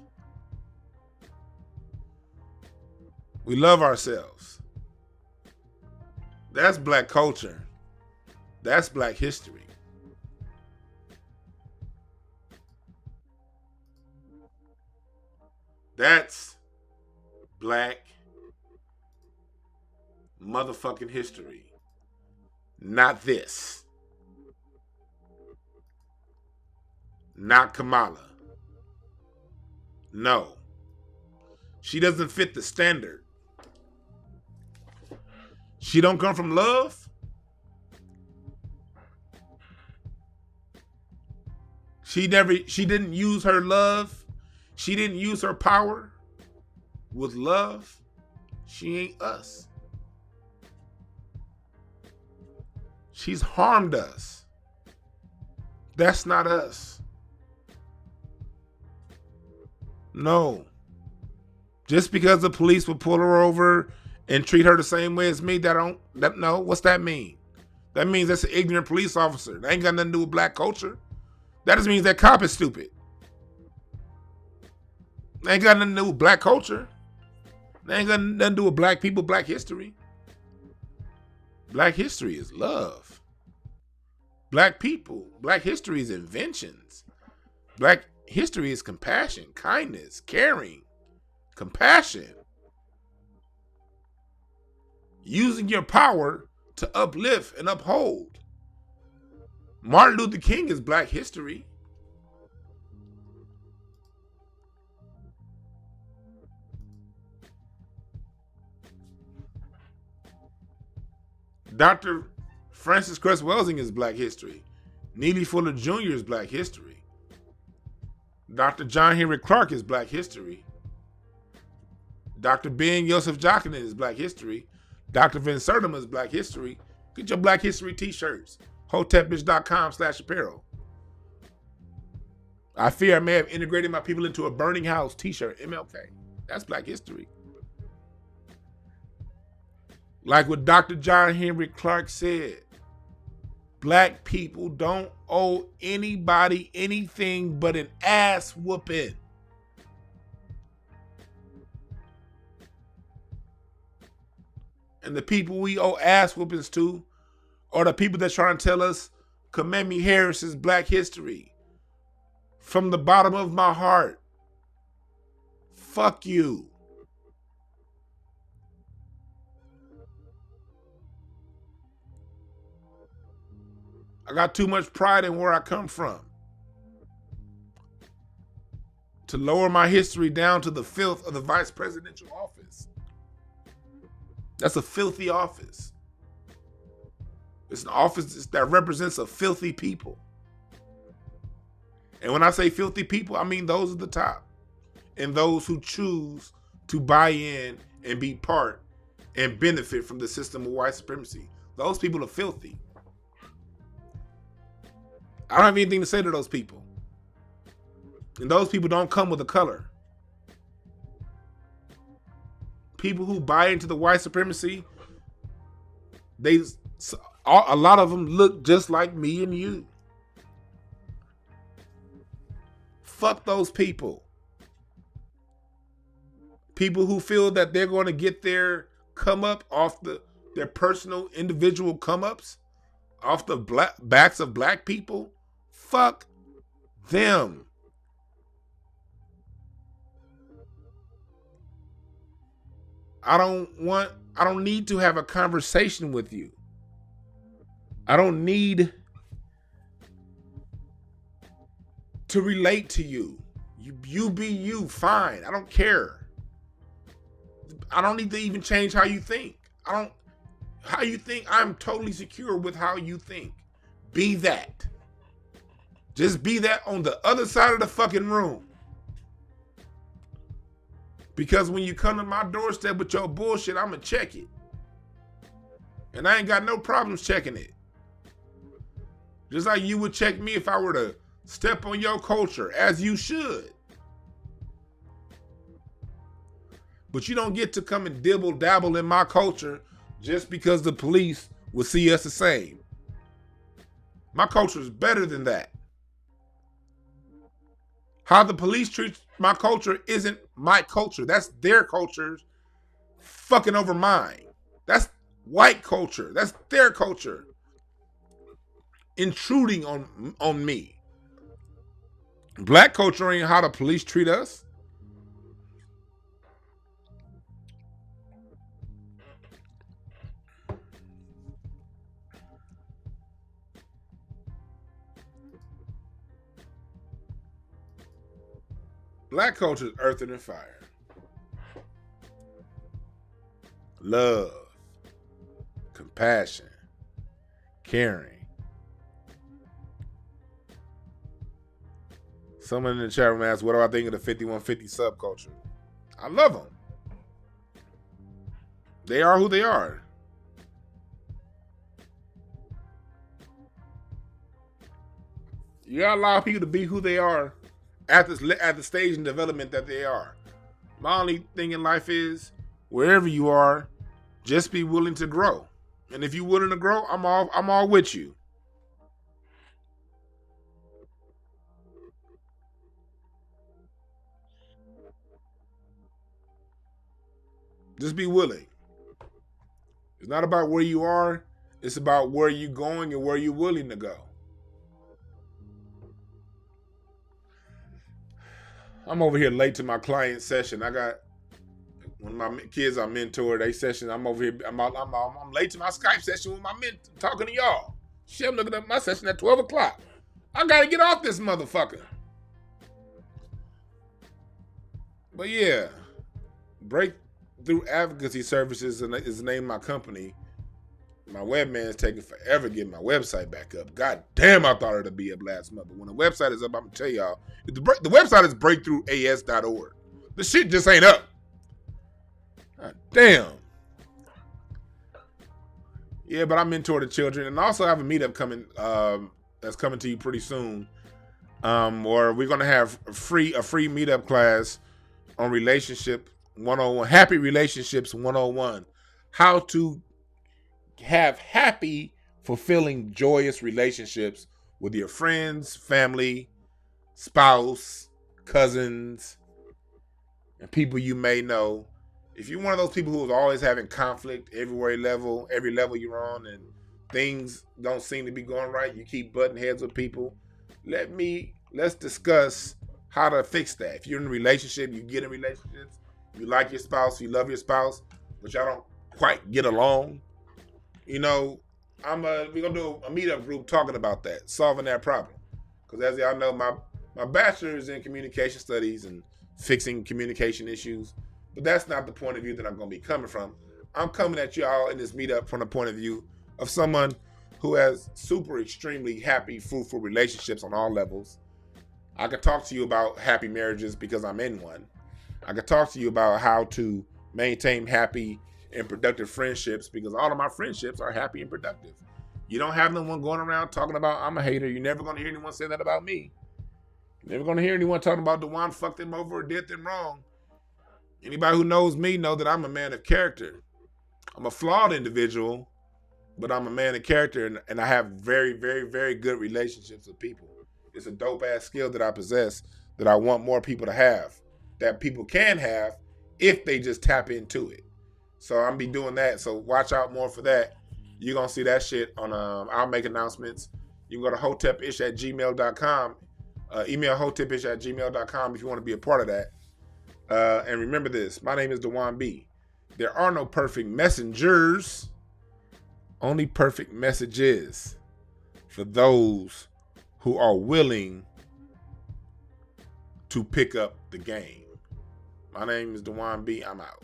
We love ourselves. That's black culture. That's black history. That's black motherfucking history. Not this. Not Kamala. No. She doesn't fit the standard. She don't come from love. She didn't use her love. She didn't use her power with love. She ain't us. She's harmed us. That's not us. No. Just because the police would pull her over and treat her the same way as me, no, what's that mean? That means that's an ignorant police officer. That ain't got nothing to do with black culture. That just means that cop is stupid. That ain't got nothing to do with black culture. That ain't got nothing to do with black people, black history. Black history is love. Black people, black history is inventions. Black history is compassion, kindness, caring, compassion. using your power to uplift and uphold. Martin Luther King is Black history. Dr. Francis Cress Welsing is Black history. Neely Fuller Jr. is Black history. Dr. John Henry Clark is Black history. Dr. Ben Yosef Jacqueline is Black history. Dr. Vin Sertima is Black history. Get your Black history t-shirts. Hotepish.com/apparel. I fear I may have integrated my people into a burning house t-shirt. MLK. That's Black history. Like what Dr. John Henry Clark said, Black people don't owe anybody anything but an ass whooping. And the people we owe ass whoopings to are the people that trying to tell us Kamemi Harris is Black history. From the bottom of my heart, fuck you. I got too much pride in where I come from to lower my history down to the filth of the vice presidential office. That's a filthy office. It's an office that represents a filthy people. And when I say filthy people, I mean those at the top and those who choose to buy in and be part and benefit from the system of white supremacy. Those people are filthy. I don't have anything to say to those people. And those people don't come with a color. People who buy into the white supremacy, a lot of them look just like me and you. Fuck those people. People who feel that they're going to get their come up off their personal individual come ups off the backs of Black people. Fuck them. I don't need to have a conversation with you. I don't need to relate to you. You be you, fine. I don't care. I don't need to even change how you think. How you think, I'm totally secure with how you think. Be that. Just be that on the other side of the fucking room. Because when you come to my doorstep with your bullshit, I'm going to check it. And I ain't got no problems checking it. Just like you would check me if I were to step on your culture, as you should. But you don't get to come and dibble dabble in my culture just because the police will see us the same. My culture is better than that. How the police treat my culture isn't my culture. That's their culture fucking over mine. That's white culture. That's their culture intruding on me. Black culture ain't how the police treat us. Black culture is earth and fire. Love. Compassion. Caring. Someone in the chat room asked, what do I think of the 5150 subculture? I love them. They are who they are. You gotta allow people to be who they are at the stage in development that they are. My only thing in life is, wherever you are, just be willing to grow. And if you're willing to grow, I'm all with you. Just be willing. It's not about where you are. It's about where you're going and where you're willing to go. I'm over here late to my client session. I got One of my kids I mentor, they session. I'm over here. I'm late to my Skype session with my mentor, talking to y'all. Shit, I'm looking at my session at 12 o'clock. I gotta get off this motherfucker. But yeah, Breakthrough Advocacy Services is the name of my company. My webman's taking forever getting my website back up. God damn, I thought it'd be up last month. But when the website is up, I'm gonna tell y'all. The website is breakthroughas.org. The shit just ain't up. God damn. Yeah, but I mentor the children, and also have a meetup coming. That's coming to you pretty soon. Or we're gonna have a free meetup class on relationship 101, happy relationships 101, how to have happy, fulfilling, joyous relationships with your friends, family, spouse, cousins, and people you may know. If you're one of those people who is always having conflict every level you're on, and things don't seem to be going right, you keep butting heads with people, let's discuss how to fix that. If you're in a relationship, you get in relationships, you like your spouse, you love your spouse, but y'all don't quite get along, we're gonna do a meetup group talking about that, solving that problem. Because as y'all know, my bachelor's in communication studies and fixing communication issues, but that's not the point of view that I'm gonna be coming from. I'm coming at y'all in this meetup from the point of view of someone who has super extremely happy, fruitful relationships on all levels. I could talk to you about happy marriages because I'm in one. I could talk to you about how to maintain happy and productive friendships because all of my friendships are happy and productive. You don't have no one going around talking about I'm a hater. You're never going to hear anyone say that about me. You're never going to hear anyone talking about Dwan fucked them over or did them wrong. Anybody who knows me know that I'm a man of character. I'm a flawed individual, but I'm a man of character, and I have very, very, very good relationships with people. It's a dope ass skill that I possess that I want more people to have, that people can have if they just tap into it. So I'm be doing that. So watch out more for that. You're going to see that shit on, I'll make announcements. You can go to hotepish@gmail.com. Email hotepish@gmail.com if you want to be a part of that. And remember this, my name is Dwan B. There are no perfect messengers, only perfect messages for those who are willing to pick up the game. My name is Dwan B. I'm out.